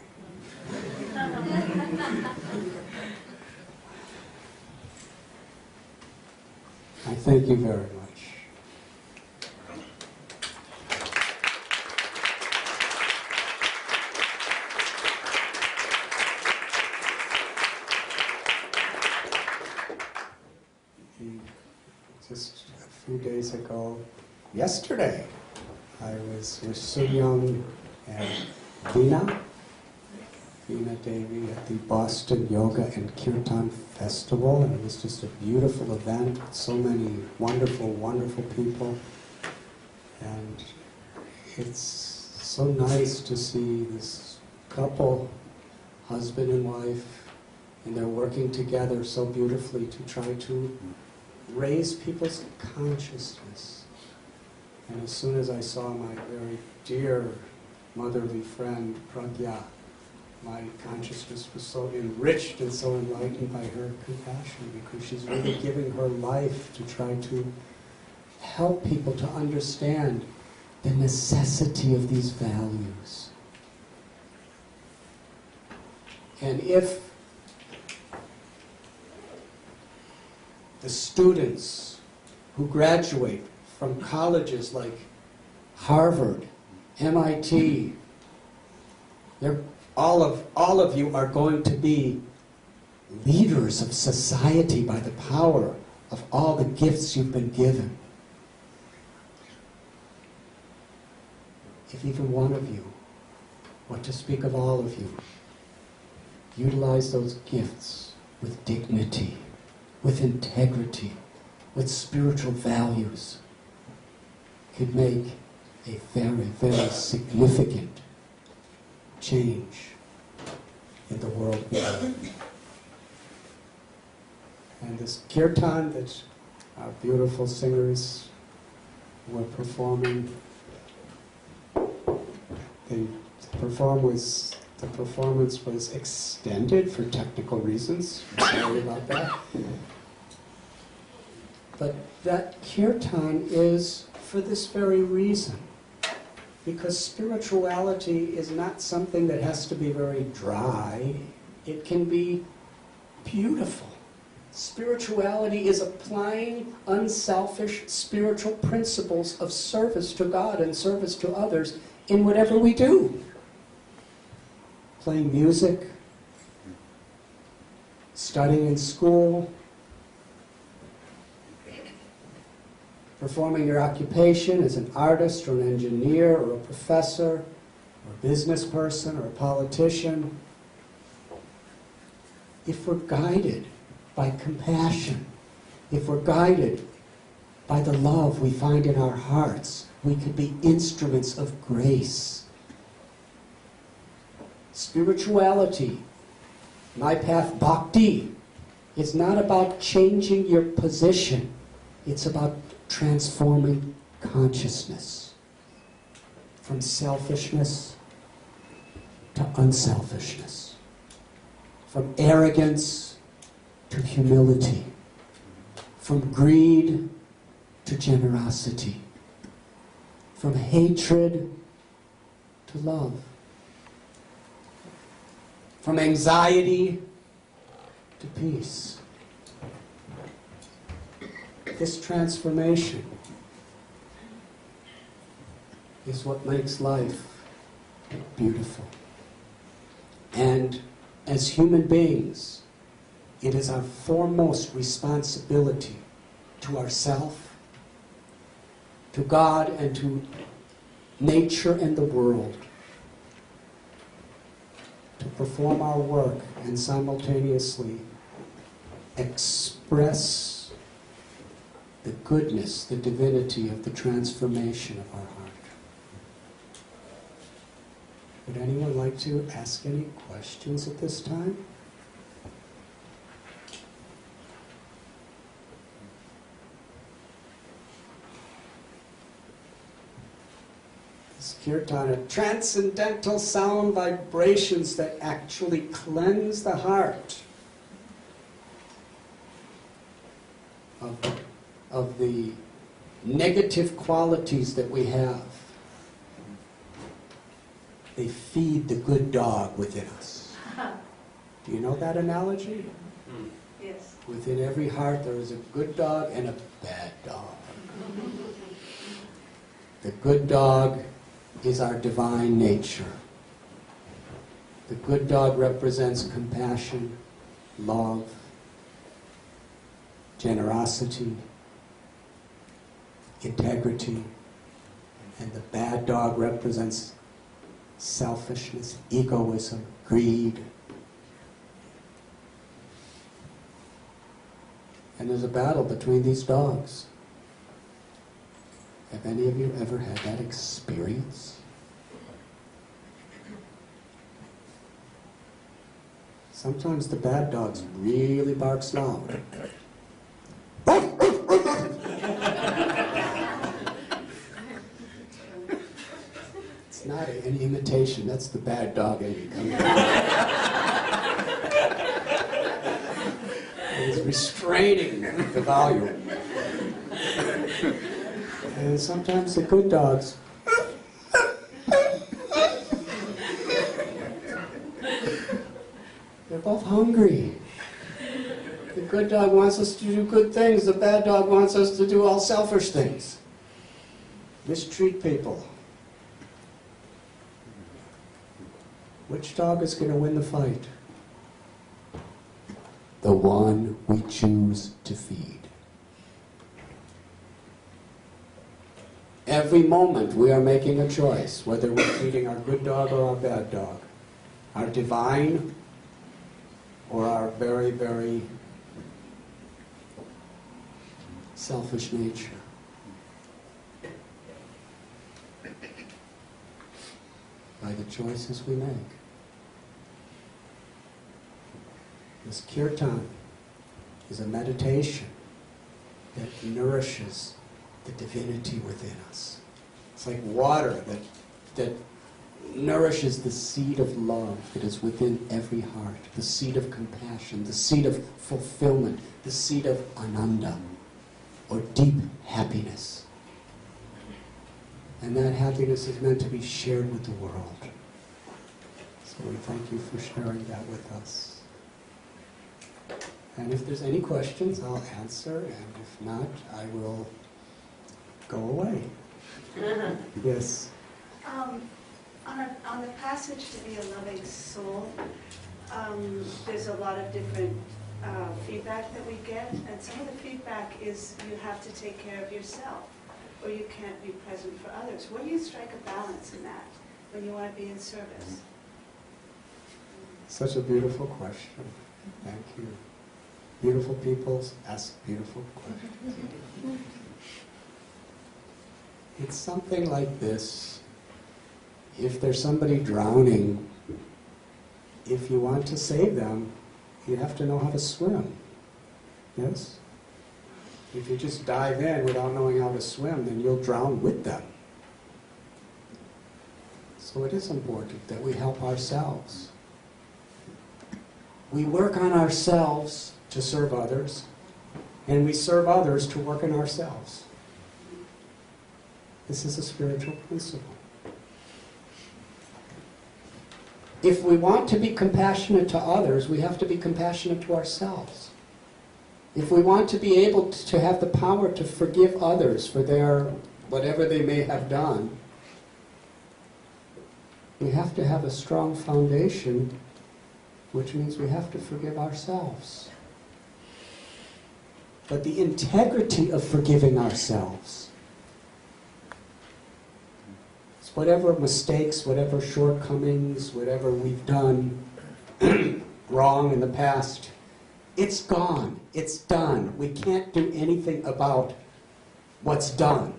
thank you very much. Just a few days ago, yesterday, I was with Suyoung and Veena Devi at the Boston Yoga and Kirtan Festival, and it was just a beautiful event. So many wonderful, wonderful people, and it's so nice to see this couple, husband and wife, and they're working together so beautifully to try to raise people's consciousness. And as soon as I saw my very dear motherly friend, Pragya, my consciousness was so enriched and so enlightened by her compassion, because she's really giving her life to try to help people to understand the necessity of these values. And if the students who graduate from colleges like Harvard, MIT, all of you are going to be leaders of society by the power of all the gifts you've been given. If even one of you, what to speak of all of you, utilize those gifts with dignity, with integrity, with spiritual values, could make a very, very significant change in the world we live in. And this kirtan that our beautiful singers were performing, the performance was extended for technical reasons. Sorry about that. But that kirtan is for this very reason. Because spirituality is not something that has to be very dry. It can be beautiful. Spirituality is applying unselfish spiritual principles of service to God and service to others in whatever we do. Playing music, studying in school, performing your occupation as an artist or an engineer or a professor or a business person or a politician. If we're guided by compassion, if we're guided by the love we find in our hearts, we could be instruments of grace. Spirituality, my path bhakti, is not about changing your position. It's about transforming consciousness from selfishness to unselfishness, from arrogance to humility, from greed to generosity, from hatred to love, from anxiety to peace. This transformation is what makes life beautiful. And as human beings, it is our foremost responsibility to ourselves, to God, and to nature and the world to perform our work and simultaneously express the goodness, the divinity of the transformation of our heart. Would anyone like to ask any questions at this time? This kirtan are transcendental sound vibrations that actually cleanse the heart of the negative qualities that we have. They feed the good dog within us. Do you know that analogy? Yes. Within every heart there is a good dog and a bad dog. The good dog is our divine nature. The good dog represents compassion, love, generosity, integrity, and the bad dog represents selfishness, egoism, greed. And there's a battle between these dogs. Have any of you ever had that experience? Sometimes the bad dogs really barks loud. It's not an imitation, that's the bad dog in you. It's restraining the volume. And sometimes the good dogs they're both hungry. The good dog wants us to do good things. The bad dog wants us to do all selfish things. Mistreat people. Which dog is going to win the fight? The one we choose to feed. Every moment we are making a choice, whether we're feeding our good dog or our bad dog. Our divine or our very, very selfish nature. By the choices we make. This kirtan is a meditation that nourishes the divinity within us. It's like water that nourishes the seed of love that is within every heart, the seed of compassion, the seed of fulfillment, the seed of ananda, or deep happiness. And that happiness is meant to be shared with the world. So we thank you for sharing that with us. And if there's any questions, I'll answer, and if not, I will go away. Yes? On the passage to be a loving soul, there's a lot of different feedback that we get, and some of the feedback is you have to take care of yourself, or you can't be present for others. Where do you strike a balance in that when you want to be in service? Such a beautiful question. Thank you. Beautiful people ask beautiful questions. It's something like this. If there's somebody drowning, if you want to save them, you have to know how to swim. Yes? If you just dive in without knowing how to swim, then you'll drown with them. So it is important that we help ourselves. We work on ourselves to serve others, and we serve others to work on ourselves. This is a spiritual principle. If we want to be compassionate to others, we have to be compassionate to ourselves. If we want to be able to have the power to forgive others for their whatever they may have done, we have to have a strong foundation, which means we have to forgive ourselves. But the integrity of forgiving ourselves, whatever mistakes, whatever shortcomings, whatever we've done wrong in the past, it's gone. It's done. We can't do anything about what's done.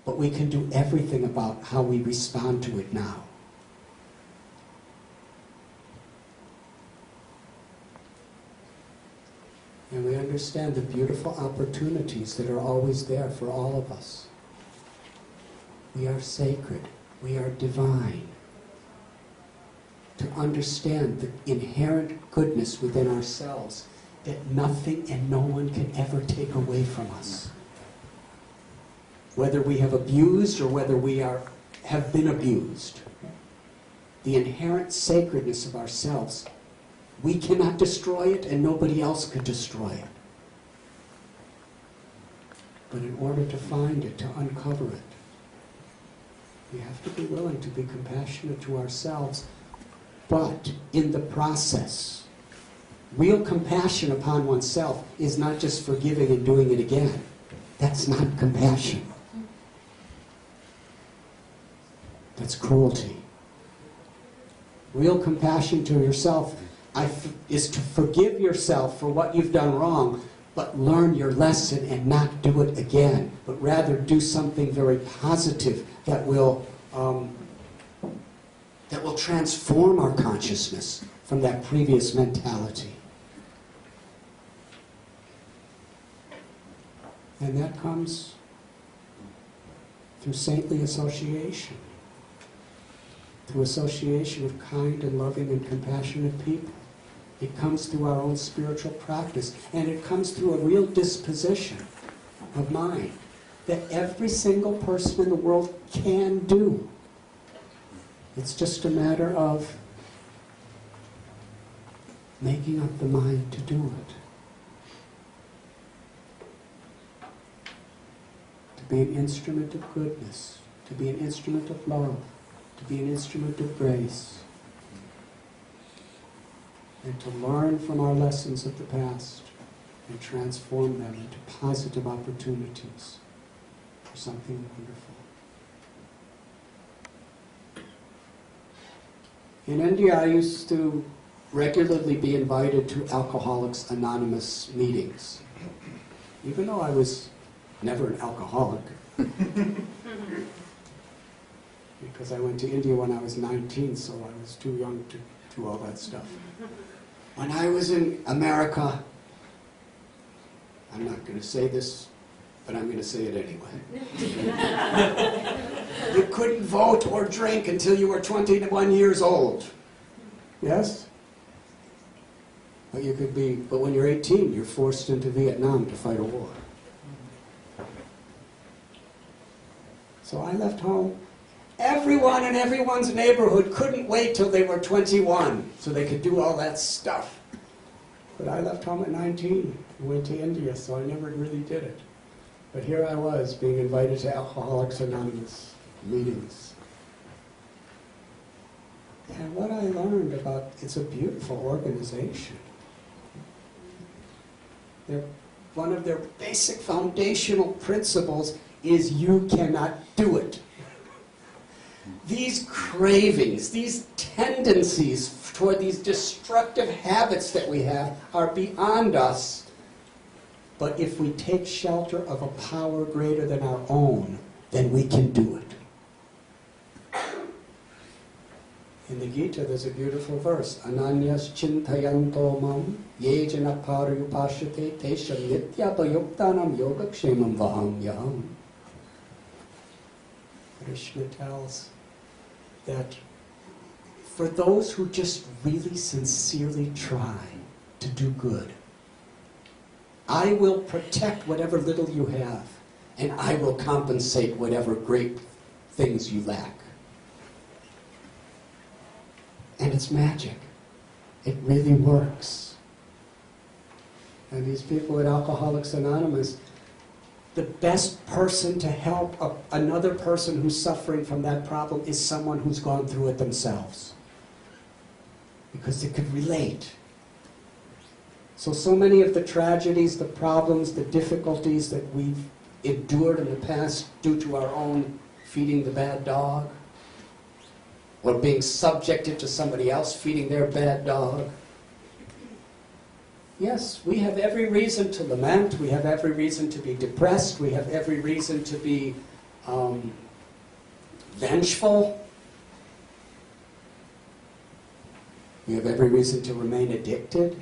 But we can do everything about how we respond to it now. And we understand the beautiful opportunities that are always there for all of us. We are sacred. We are divine. To understand the inherent goodness within ourselves that nothing and no one can ever take away from us. Whether we have abused or whether we have been abused. The inherent sacredness of ourselves, we cannot destroy it and nobody else could destroy it. But in order to find it, to uncover it, we have to be willing to be compassionate to ourselves. But in the process, real compassion upon oneself is not just forgiving and doing it again. That's not compassion. That's cruelty. Real compassion to yourself is to forgive yourself for what you've done wrong, but learn your lesson and not do it again, but rather do something very positive that will transform our consciousness from that previous mentality. And that comes through saintly association, through association of kind and loving and compassionate people. It comes through our own spiritual practice, and it comes through a real disposition of mind that every single person in the world can do. It's just a matter of making up the mind to do it. To be an instrument of goodness, to be an instrument of love, to be an instrument of grace, and to learn from our lessons of the past and transform them into positive opportunities for something wonderful. In India, I used to regularly be invited to Alcoholics Anonymous meetings, even though I was never an alcoholic. Because I went to India when I was 19, so I was too young to do all that stuff. When I was in America, I'm not going to say this, but I'm going to say it anyway. You couldn't vote or drink until you were 21 years old. Yes? But you could be, but when you're 18, you're forced into Vietnam to fight a war. So I left home. Everyone in everyone's neighborhood couldn't wait till they were 21 so they could do all that stuff. But I left home at 19 and went to India, so I never really did it. But here I was being invited to Alcoholics Anonymous meetings. And what I learned about, it's a beautiful organization. One of their basic foundational principles is you cannot do it. These cravings, these tendencies toward these destructive habits that we have are beyond us. But if we take shelter of a power greater than our own, then we can do it. In the Gita, there's a beautiful verse. Ananyas chintayanto mam yejana parayupashate tesham nityapayuktanam yogakshemam vahamyaham. Krishna tells that for those who just really sincerely try to do good, I will protect whatever little you have, and I will compensate whatever great things you lack. And it's magic. It really works. And these people at Alcoholics Anonymous, the best person to help another person who's suffering from that problem is someone who's gone through it themselves. Because they could relate. So many of the tragedies, the problems, the difficulties that we've endured in the past due to our own feeding the bad dog, or being subjected to somebody else feeding their bad dog. Yes, we have every reason to lament, we have every reason to be depressed, we have every reason to be vengeful. We have every reason to remain addicted.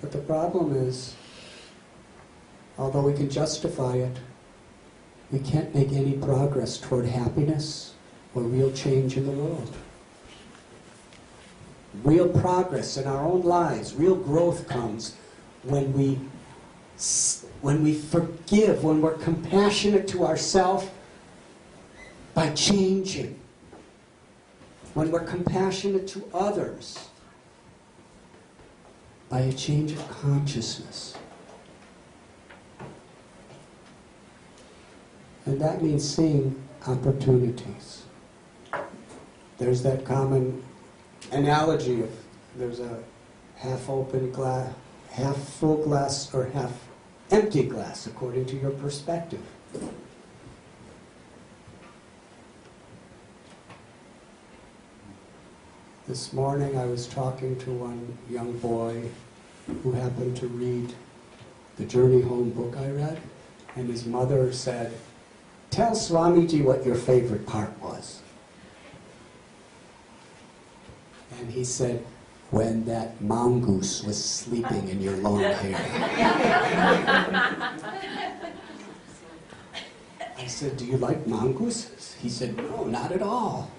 But the problem is, although we can justify it, we can't make any progress toward happiness or real change in the world. Real progress in our own lives, real growth comes when we forgive, when we're compassionate to ourselves by changing, when we're compassionate to others by a change of consciousness. And that means seeing opportunities. There's that common analogy of there's a half open glass, half full glass, or half empty glass, according to your perspective. This morning I was talking to one young boy who happened to read the Journey Home book I read, and his mother said, "Tell Swamiji what your favorite part was." And he said, "When that mongoose was sleeping in your long hair." I said, "Do you like mongooses?" He said, "No, not at all.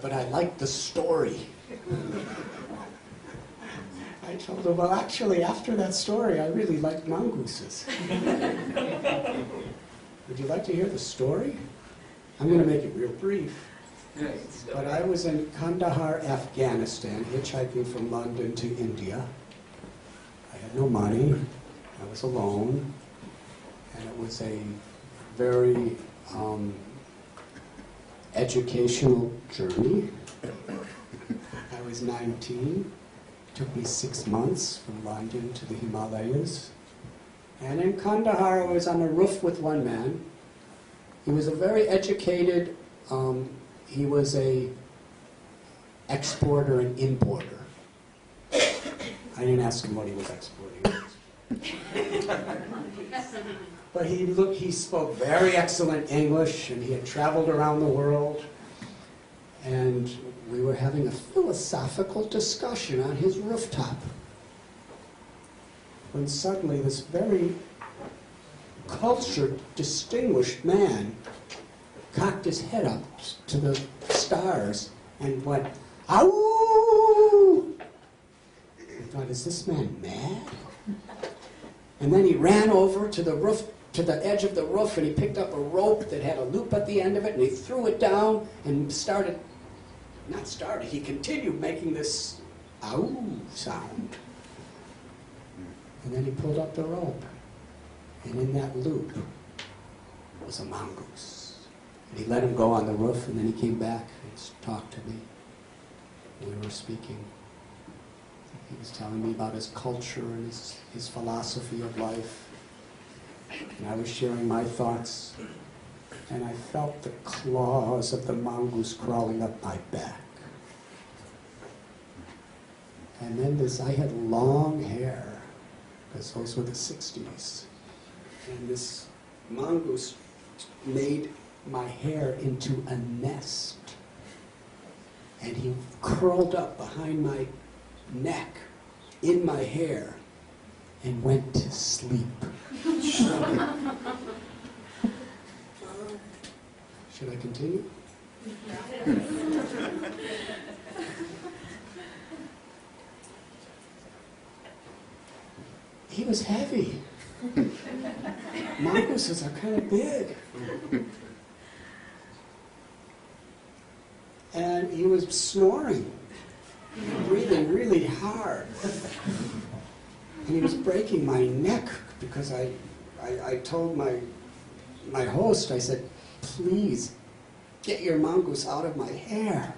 But I like the story." I told him, "Well, actually, after that story, I really liked mongooses." Would you like to hear the story? I'm going to make it real brief. But I was in Kandahar, Afghanistan, hitchhiking from London to India. I had no money. I was alone. And it was a very educational journey. I was 19. It took me 6 months from London to the Himalayas. And in Kandahar, I was on a roof with one man. He was a very educated, he was a exporter and importer. I didn't ask him what he was exporting. But he spoke very excellent English, and he had traveled around the world. And we were having a philosophical discussion on his rooftop, when suddenly this very cultured, distinguished man cocked his head up to the stars and went, "Ow!" I thought, is this man mad? And then he ran over to the roof, to the edge of the roof, and he picked up a rope that had a loop at the end of it, and he threw it down and he continued making this "ow" sound. And then he pulled up the rope, and in that loop was a mongoose. And he let him go on the roof, and then he came back and talked to me. We were speaking. He was telling me about his culture and his philosophy of life. And I was sharing my thoughts, and I felt the claws of the mongoose crawling up my back. And then I had long hair, because those were the 60s. And this mongoose made my hair into a nest. And he curled up behind my neck, in my hair, and went to sleep. Should I continue? He was heavy. Mongooses are kind of big. And he was snoring, breathing really hard. And he was breaking my neck because I told my host, I said, "Please, get your mongoose out of my hair.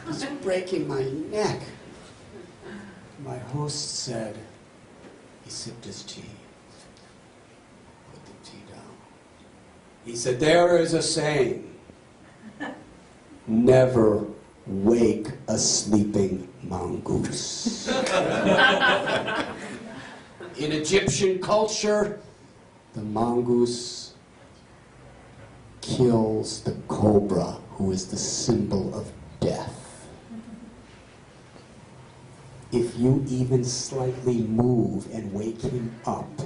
It's breaking my neck." My host said, he sipped his tea, put the tea down. He said, "There is a saying, never wake a sleeping mongoose." In Egyptian culture, the mongoose kills the cobra, who is the symbol of death. If you even slightly move and wake him up,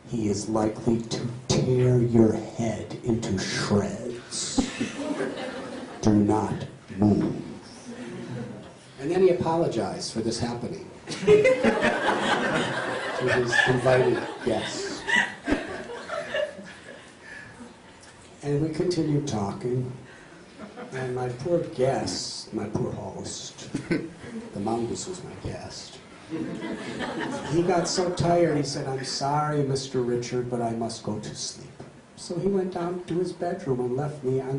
he is likely to tear your head into shreds. Do not move. And then he apologized for this happening to his invited guests. And we continued talking, and my poor guest, my poor host, the mongoose was my guest, He got so tired, he said, "I'm sorry, Mr. Richard, but I must go to sleep." So he went down to his bedroom and left me on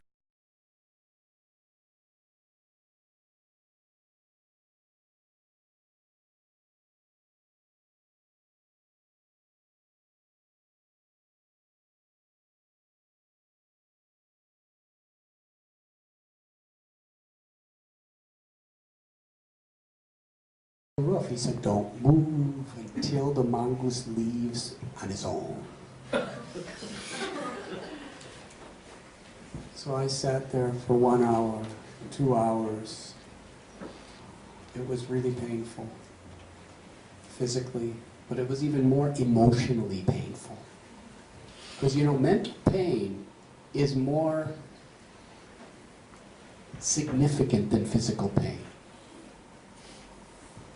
the roof. He said, "Don't move until the mongoose leaves on his own." So I sat there for 1 hour, 2 hours. It was really painful, physically, but it was even more emotionally painful. Because, you know, mental pain is more significant than physical pain.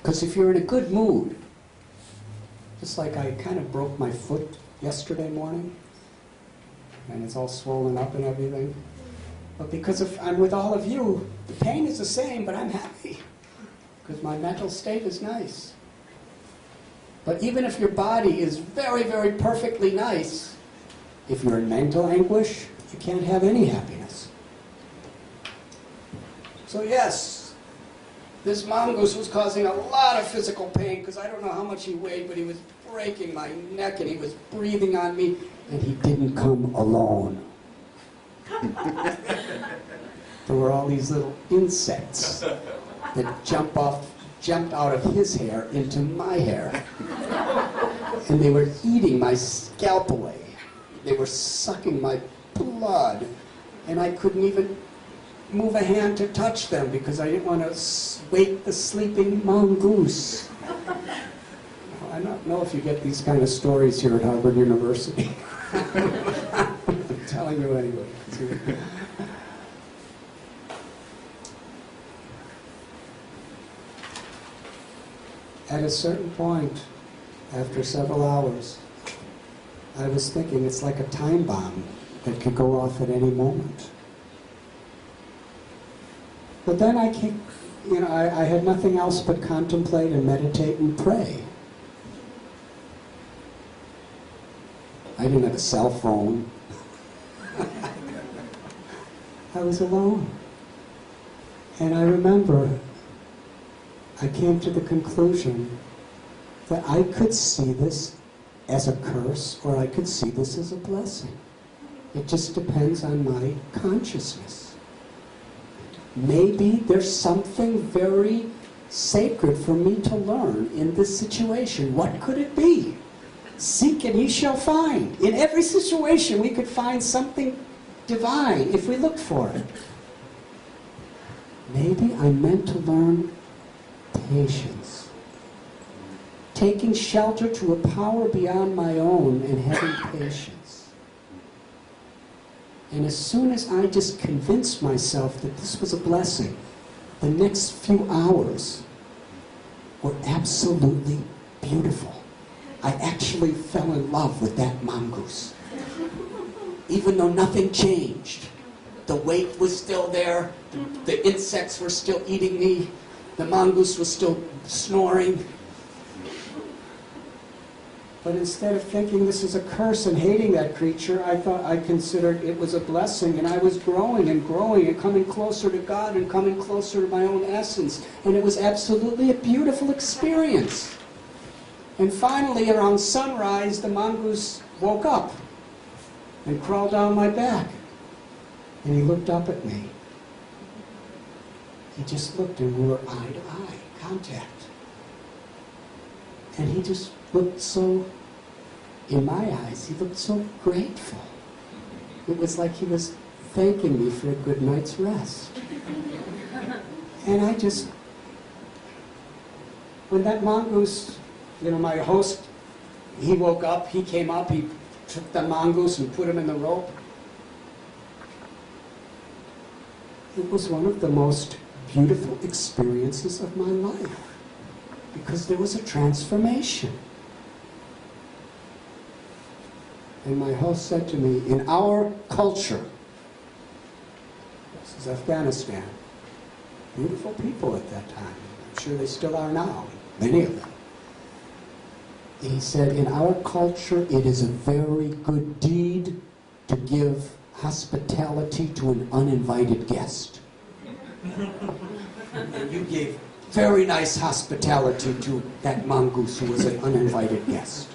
Because if you're in a good mood, just like I kind of broke my foot yesterday morning, and it's all swollen up and everything, but because I'm with all of you, the pain is the same, but I'm happy, because my mental state is nice. But even if your body is very, very perfectly nice, if you're in mental anguish, you can't have any happiness. So yes, this mongoose was causing a lot of physical pain, because I don't know how much he weighed, but he was breaking my neck and he was breathing on me, and he didn't come alone. There were all these little insects that jumped out of his hair into my hair. And they were eating my scalp away. They were sucking my blood, and I couldn't even move a hand to touch them because I didn't want to wake the sleeping mongoose. I don't know if you get these kind of stories here at Harvard University. I'm telling you anyway. At a certain point, after several hours, I was thinking it's like a time bomb that could go off at any moment. But then I had nothing else but contemplate and meditate and pray. I didn't have a cell phone. I was alone. And I remember I came to the conclusion that I could see this as a curse or I could see this as a blessing. It just depends on my consciousness. Maybe there's something very sacred for me to learn in this situation. What could it be? Seek and ye shall find. In every situation we could find something divine if we looked for it. Maybe I'm meant to learn patience. Taking shelter to a power beyond my own and having patience. And as soon as I just convinced myself that this was a blessing, the next few hours were absolutely beautiful. I actually fell in love with that mongoose. Even though nothing changed. The weight was still there, the insects were still eating me, the mongoose was still snoring. But instead of thinking this is a curse and hating that creature, I considered it was a blessing, and I was growing and growing and coming closer to God and coming closer to my own essence. And it was absolutely a beautiful experience. And finally, around sunrise, the mongoose woke up and crawled down my back. And he looked up at me. He just looked, and we were eye to eye, contact. And he just looked so, in my eyes, he looked so grateful. It was like he was thanking me for a good night's rest. And I just, when that mongoose, my host, he woke up, he came up, he took the mongoose and put him in the rope. It was one of the most beautiful experiences of my life, because there was a transformation. And my host said to me, in our culture, this is Afghanistan, beautiful people at that time, I'm sure they still are now, many of them. He said, in our culture, it is a very good deed to give hospitality to an uninvited guest. And you gave very nice hospitality to that mongoose who was an uninvited guest.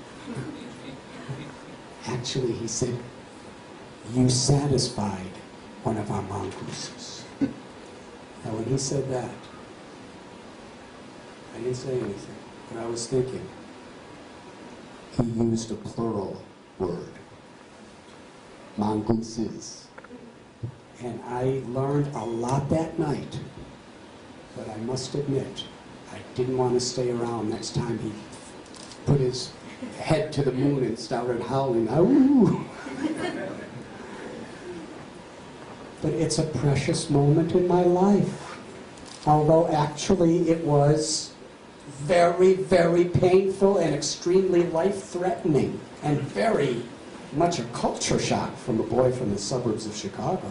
Actually, he said, you satisfied one of our mongooses. Now, when he said that, I didn't say anything, but I was thinking, he used a plural word, mongooses. And I learned a lot that night, but I must admit, I didn't want to stay around next time he put his head to the moon and started howling, "Ow!" But it's a precious moment in my life, although actually it was very, very painful and extremely life-threatening and very much a culture shock from a boy from the suburbs of Chicago.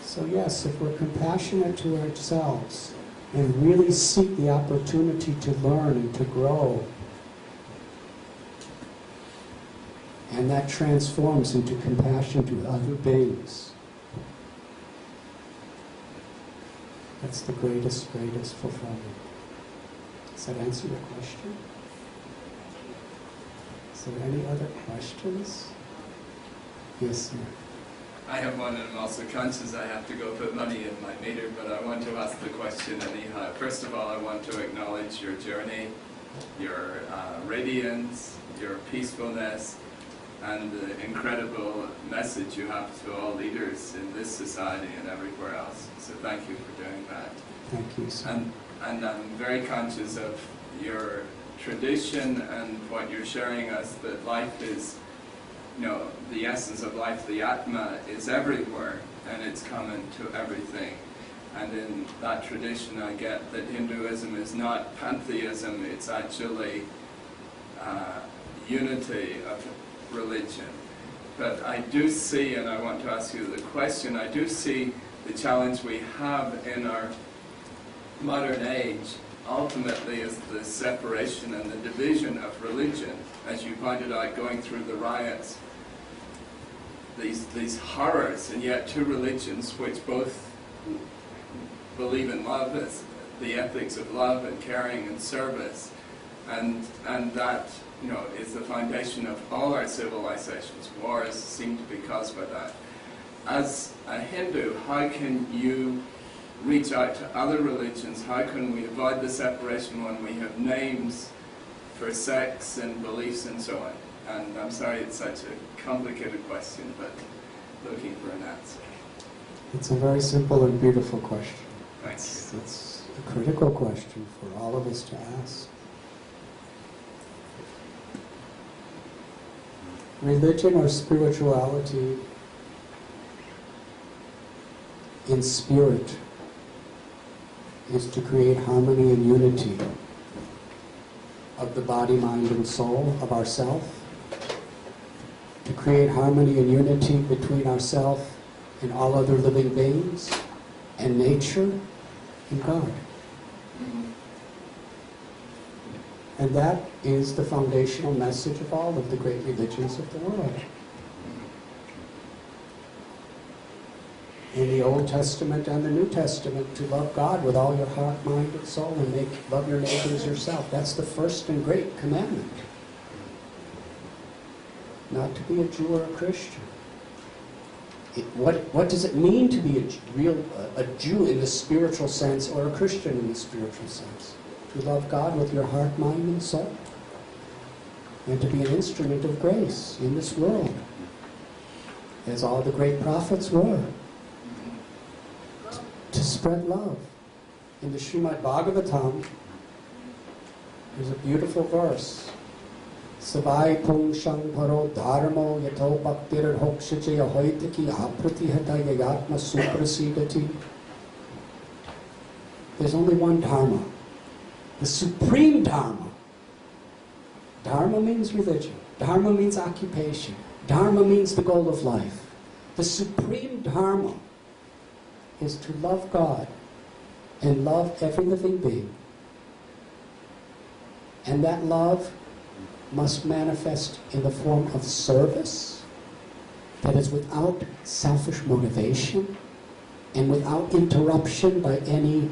So yes, if we're compassionate to ourselves and really seek the opportunity to learn and to grow, and that transforms into compassion to other beings, that's the greatest, greatest fulfillment. Does that answer your question? Is there any other questions? Yes, sir. I have one, and I'm also conscious I have to go put money in my meter, but I want to ask the question anyhow. First of all, I want to acknowledge your journey, your radiance, your peacefulness, and the incredible message you have to all leaders in this society and everywhere else. So thank you for doing that. Thank you, sir. And I'm very conscious of your tradition and what you're sharing us, that life is, you know, the essence of life, the Atma, is everywhere, and it's common to everything. And in that tradition I get that Hinduism is not pantheism, it's actually unity of religion. But I do see, and I want to ask you the question, I do see the challenge we have in our modern age ultimately is the separation and the division of religion. As you pointed out, going through the riots, these horrors, and yet two religions which both believe in love as the ethics of love and caring and service, and that, you know, is the foundation of all our civilizations. Wars seem to be caused by that. As a Hindu, how can you reach out to other religions? How can we avoid the separation when we have names for sects and beliefs and so on? And I'm sorry it's such a complicated question, but looking for an answer. It's a very simple and beautiful question. Thanks. It's a critical question for all of us to ask. Religion or spirituality in spirit is to create harmony and unity of the body, mind, and soul of ourself, to create harmony and unity between ourself and all other living beings, and nature, and God. And that is the foundational message of all of the great religions of the world. In the Old Testament and the New Testament, to love God with all your heart, mind, and soul, and love your neighbor as yourself. That's the first and great commandment. Not to be a Jew or a Christian. What does it mean to be a Jew in the spiritual sense, or a Christian in the spiritual sense? To love God with your heart, mind, and soul. And to be an instrument of grace in this world, as all the great prophets were. To spread love. In the Srimad Bhagavatam, there's a beautiful verse. Savai pung shang paro dharmo yato bhaktir hokshache ahoitaki apratihata yayatma suprasidati. There's only one dharma. The supreme dharma. Dharma means religion. Dharma means occupation. Dharma means the goal of life. The supreme dharma is to love God and love every living being And that love must manifest in the form of service that is without selfish motivation and without interruption by any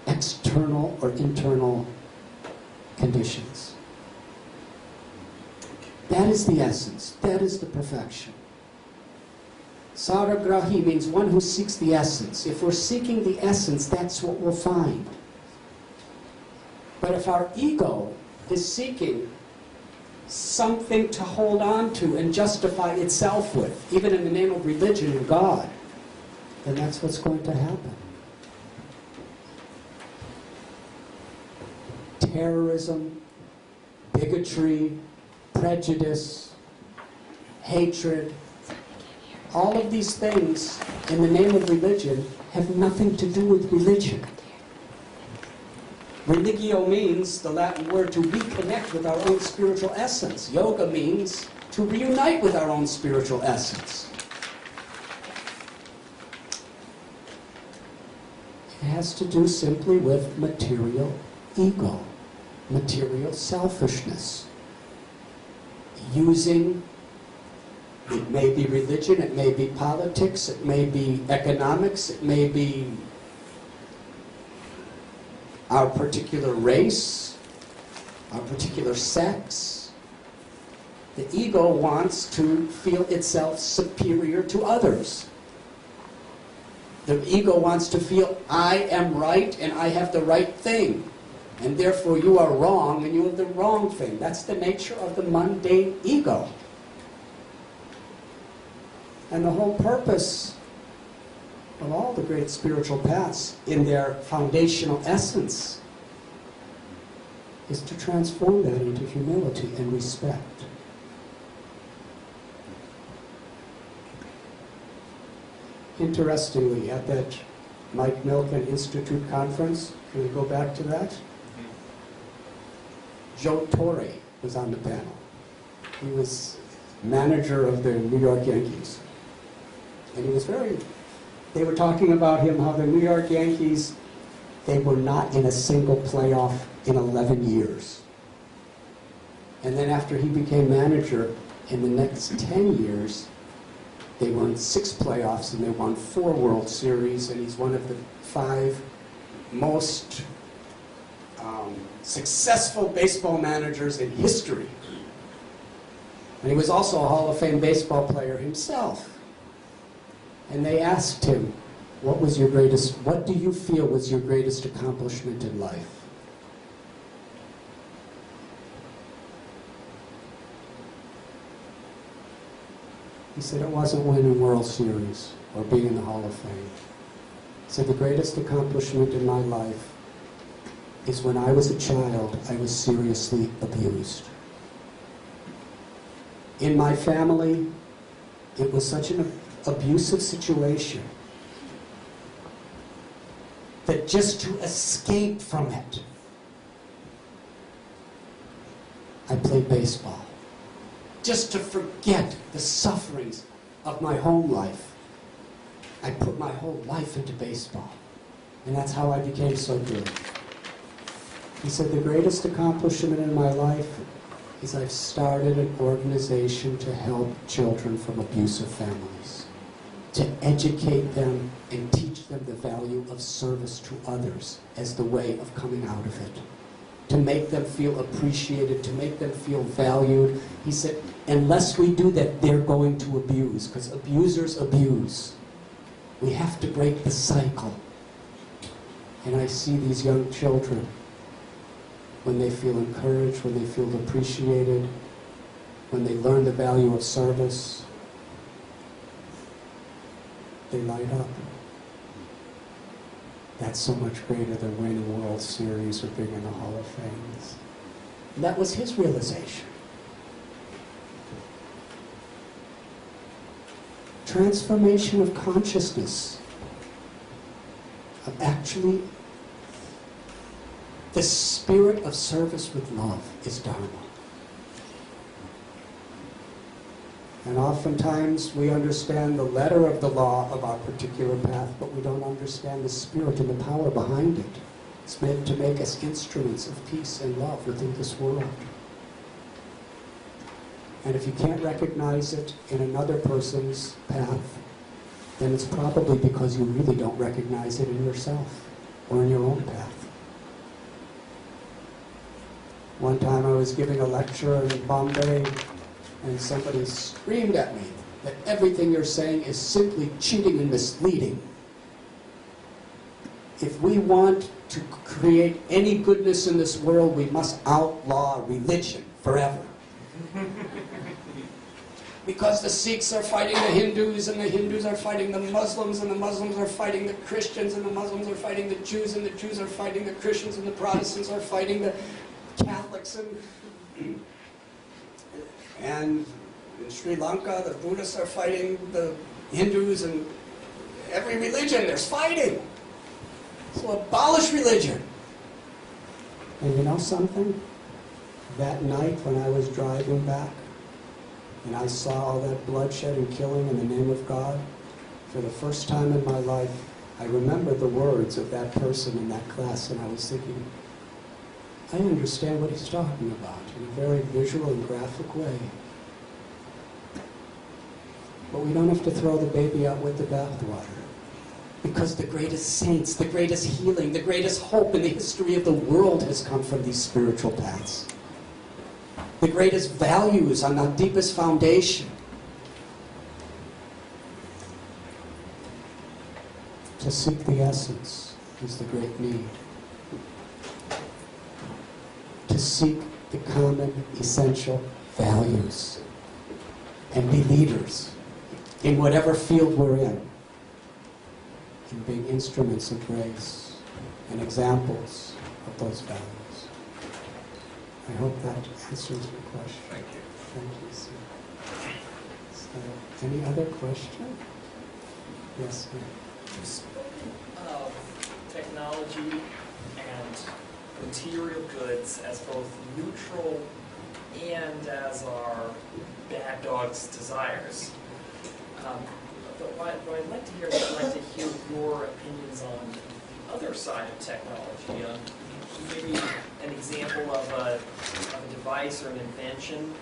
external or internal conditions. That is the essence. That is the perfection. Saragrahi means one who seeks the essence. If we're seeking the essence, that's what we'll find. But if our ego is seeking something to hold on to and justify itself with, even in the name of religion and God, then that's what's going to happen. Terrorism, bigotry, prejudice, hatred, all of these things in the name of religion have nothing to do with religion. Religio means the Latin word to reconnect with our own spiritual essence. Yoga means to reunite with our own spiritual essence. It has to do simply with material ego, material selfishness. Using, it may be religion, it may be politics, it may be economics, it may be our particular race, our particular sex. The ego wants to feel itself superior to others. The ego wants to feel, I am right and I have the right thing. And therefore you are wrong and you have the wrong thing. That's the nature of the mundane ego. And the whole purpose of all the great spiritual paths in their foundational essence is to transform that into humility and respect. Interestingly, at that Mike Milken Institute conference, can we go back to that? Joe Torre was on the panel. He was manager of the New York Yankees. And he was they were talking about him, how the New York Yankees, they were not in a single playoff in 11 years. And then after he became manager, in the next 10 years, they won 6 playoffs and they won 4 World Series, and he's one of the 5 most successful baseball managers in history. And he was also a Hall of Fame baseball player himself. And they asked him, what do you feel was your greatest accomplishment in life? He said it wasn't winning World Series or being in the Hall of Fame. He said the greatest accomplishment in my life is when I was a child, I was seriously abused. In my family, it was such an abusive situation that just to escape from it, I played baseball. Just to forget the sufferings of my home life, I put my whole life into baseball. And that's how I became so good. He said, the greatest accomplishment in my life is I've started an organization to help children from abusive families, to educate them and teach them the value of service to others as the way of coming out of it, to make them feel appreciated, to make them feel valued. He said, unless we do that, they're going to abuse, because abusers abuse. We have to break the cycle. And I see these young children, when they feel encouraged, when they feel appreciated, when they learn the value of service, they light up. That's so much greater than winning a World Series or being in the Hall of Fame. And that was his realization. Transformation of consciousness, of actually the spirit of service with love is Dharma. And oftentimes we understand the letter of the law of our particular path, but we don't understand the spirit and the power behind it. It's meant to make us instruments of peace and love within this world. And if you can't recognize it in another person's path, then it's probably because you really don't recognize it in yourself or in your own path. One time I was giving a lecture in Bombay, and somebody screamed at me that everything you're saying is simply cheating and misleading. If we want to create any goodness in this world, we must outlaw religion forever. Because the Sikhs are fighting the Hindus, and the Hindus are fighting the Muslims, and the Muslims are fighting the Christians, and the Muslims are fighting the Jews, and the Jews are fighting the Christians, and the Protestants are fighting the Catholics, and in Sri Lanka, the Buddhists are fighting the Hindus, and every religion, there's fighting. So abolish religion. And you know something? That night when I was driving back, and I saw all that bloodshed and killing in the name of God, for the first time in my life, I remembered the words of that person in that class, and I was thinking, I understand what he's talking about in a very visual and graphic way. But we don't have to throw the baby out with the bathwater. Because the greatest saints, the greatest healing, the greatest hope in the history of the world has come from these spiritual paths. The greatest values on the deepest foundation. To seek the essence is the great need. To seek the common essential values and be leaders in whatever field we're in, and being instruments of grace and examples of those values. I hope that answers your question. Thank you. Thank you, sir. So, any other question? Yes, ma'am. You've spoken of technology and material goods as both neutral and as our bad dog's desires. But what I'd like to hear, I'd like to hear your opinions on the other side of technology. Maybe an example of a device or an invention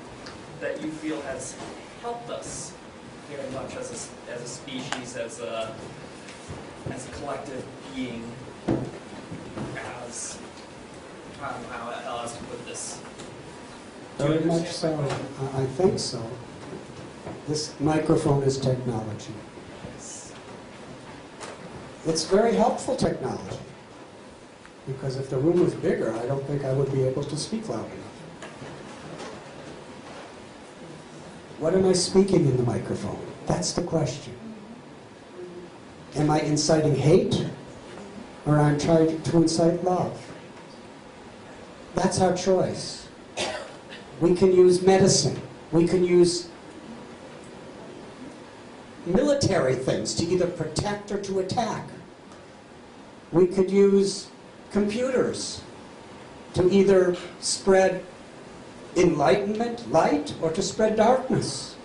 that you feel has helped us very much as a species, as a collective being, as I don't know how else to put this. Very much so. I think so. This microphone is technology. It's very helpful technology. Because if the room was bigger, I don't think I would be able to speak loud enough. What am I speaking in the microphone? That's the question. Am I inciting hate? Or am I trying to incite love? That's our choice. We can use medicine. We can use military things to either protect or to attack. We could use computers to either spread enlightenment, light, or to spread darkness.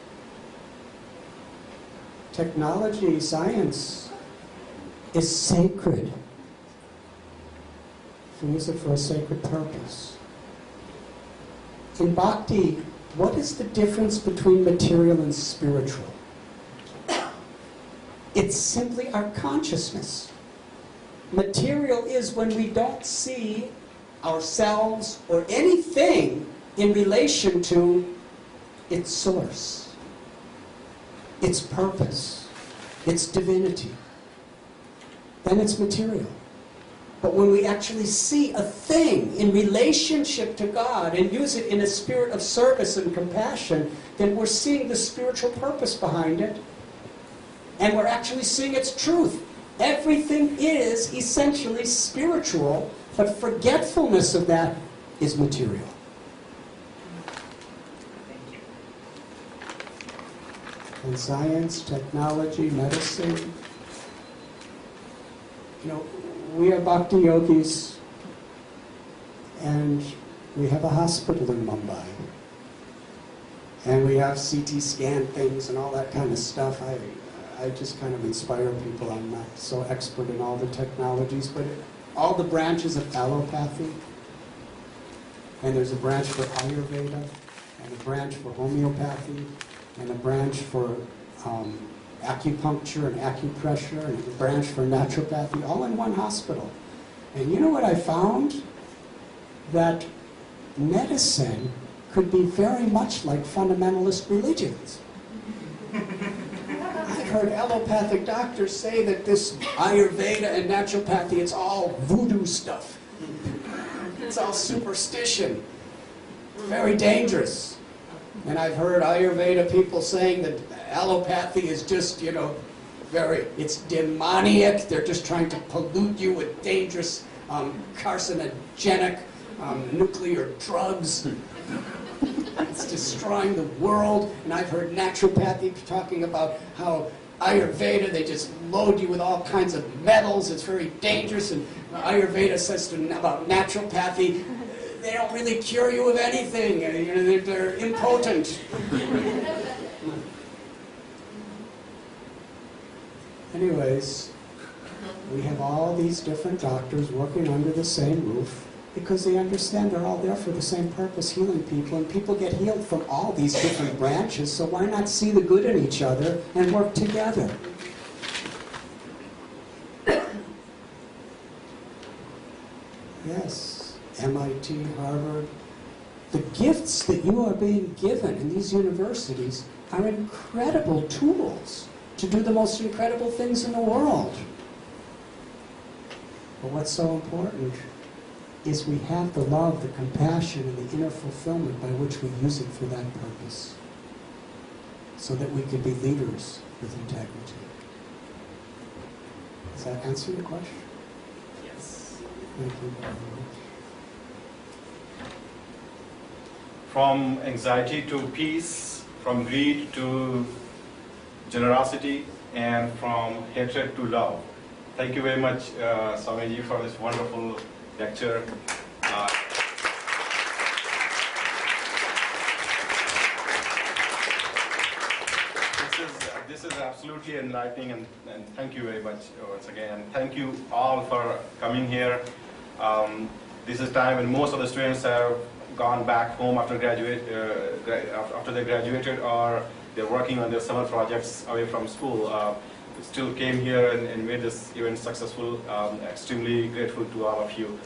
Technology, science is sacred. We use it for a sacred purpose. In Bhakti, what is the difference between material and spiritual? It's simply our consciousness. Material is when we don't see ourselves or anything in relation to its source, its purpose, its divinity. Then it's material. But when we actually see a thing in relationship to God and use it in a spirit of service and compassion, then we're seeing the spiritual purpose behind it. And we're actually seeing its truth. Everything is essentially spiritual, but forgetfulness of that is material. Thank you. And science, technology, medicine. We are bhakti yogis, and we have a hospital in Mumbai. And we have CT scan things and all that kind of stuff. I just kind of inspire people. I'm not so expert in all the technologies, but all the branches of allopathy, and there's a branch for Ayurveda, and a branch for homeopathy, and a branch for acupuncture and acupressure, and a branch for naturopathy, all in one hospital. And you know what I found? That medicine could be very much like fundamentalist religions. I've heard allopathic doctors say that this Ayurveda and naturopathy, it's all voodoo stuff. It's all superstition. Very dangerous. And I've heard Ayurveda people saying that allopathy is just, it's demoniac. They're just trying to pollute you with dangerous, carcinogenic, nuclear drugs. It's destroying the world. And I've heard naturopathy talking about how Ayurveda, they just load you with all kinds of metals. It's very dangerous. And Ayurveda says about naturopathy, they don't really cure you of anything. They're impotent. Anyways, we have all these different doctors working under the same roof because they understand they're all there for the same purpose, healing people, and people get healed from all these different branches, so why not see the good in each other and work together? Yes, MIT, Harvard. The gifts that you are being given in these universities are incredible tools to do the most incredible things in the world. But what's so important is we have the love, the compassion, and the inner fulfillment by which we use it for that purpose, so that we could be leaders with integrity. Does that answer your question? Yes. Thank you. From anxiety to peace, from greed to generosity, and from hatred to love. Thank you very much, Swamiji, for this wonderful lecture. This is absolutely enlightening, and thank you very much once again. And thank you all for coming here. This is time when most of the students have gone back home after after they graduated, or they're working on their summer projects away from school. Still came here and made this event successful. Extremely grateful to all of you.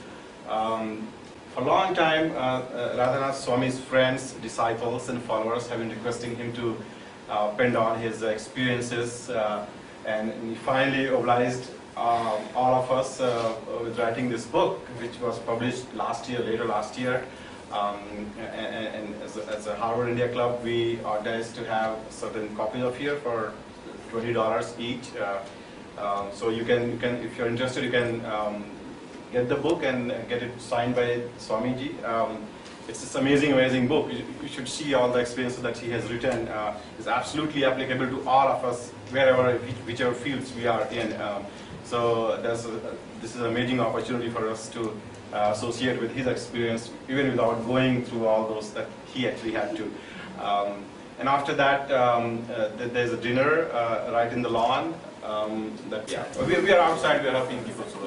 For a long time, Radhanath Swami's friends, disciples, and followers have been requesting him to pen down his experiences, and he finally obliged all of us with writing this book, which was published later last year. And as a Harvard India Club, we are destined to have certain copies of here for $20 each. So you can, if you're interested, you can get the book and get it signed by Swamiji. It's this amazing book. You should see all the experiences that he has written. It's absolutely applicable to all of us, whichever fields we are in. So this is an amazing opportunity for us to associate with his experience, even without going through all those that he actually had to. And after that, there's a dinner right in the lawn. We are outside. We are helping people. So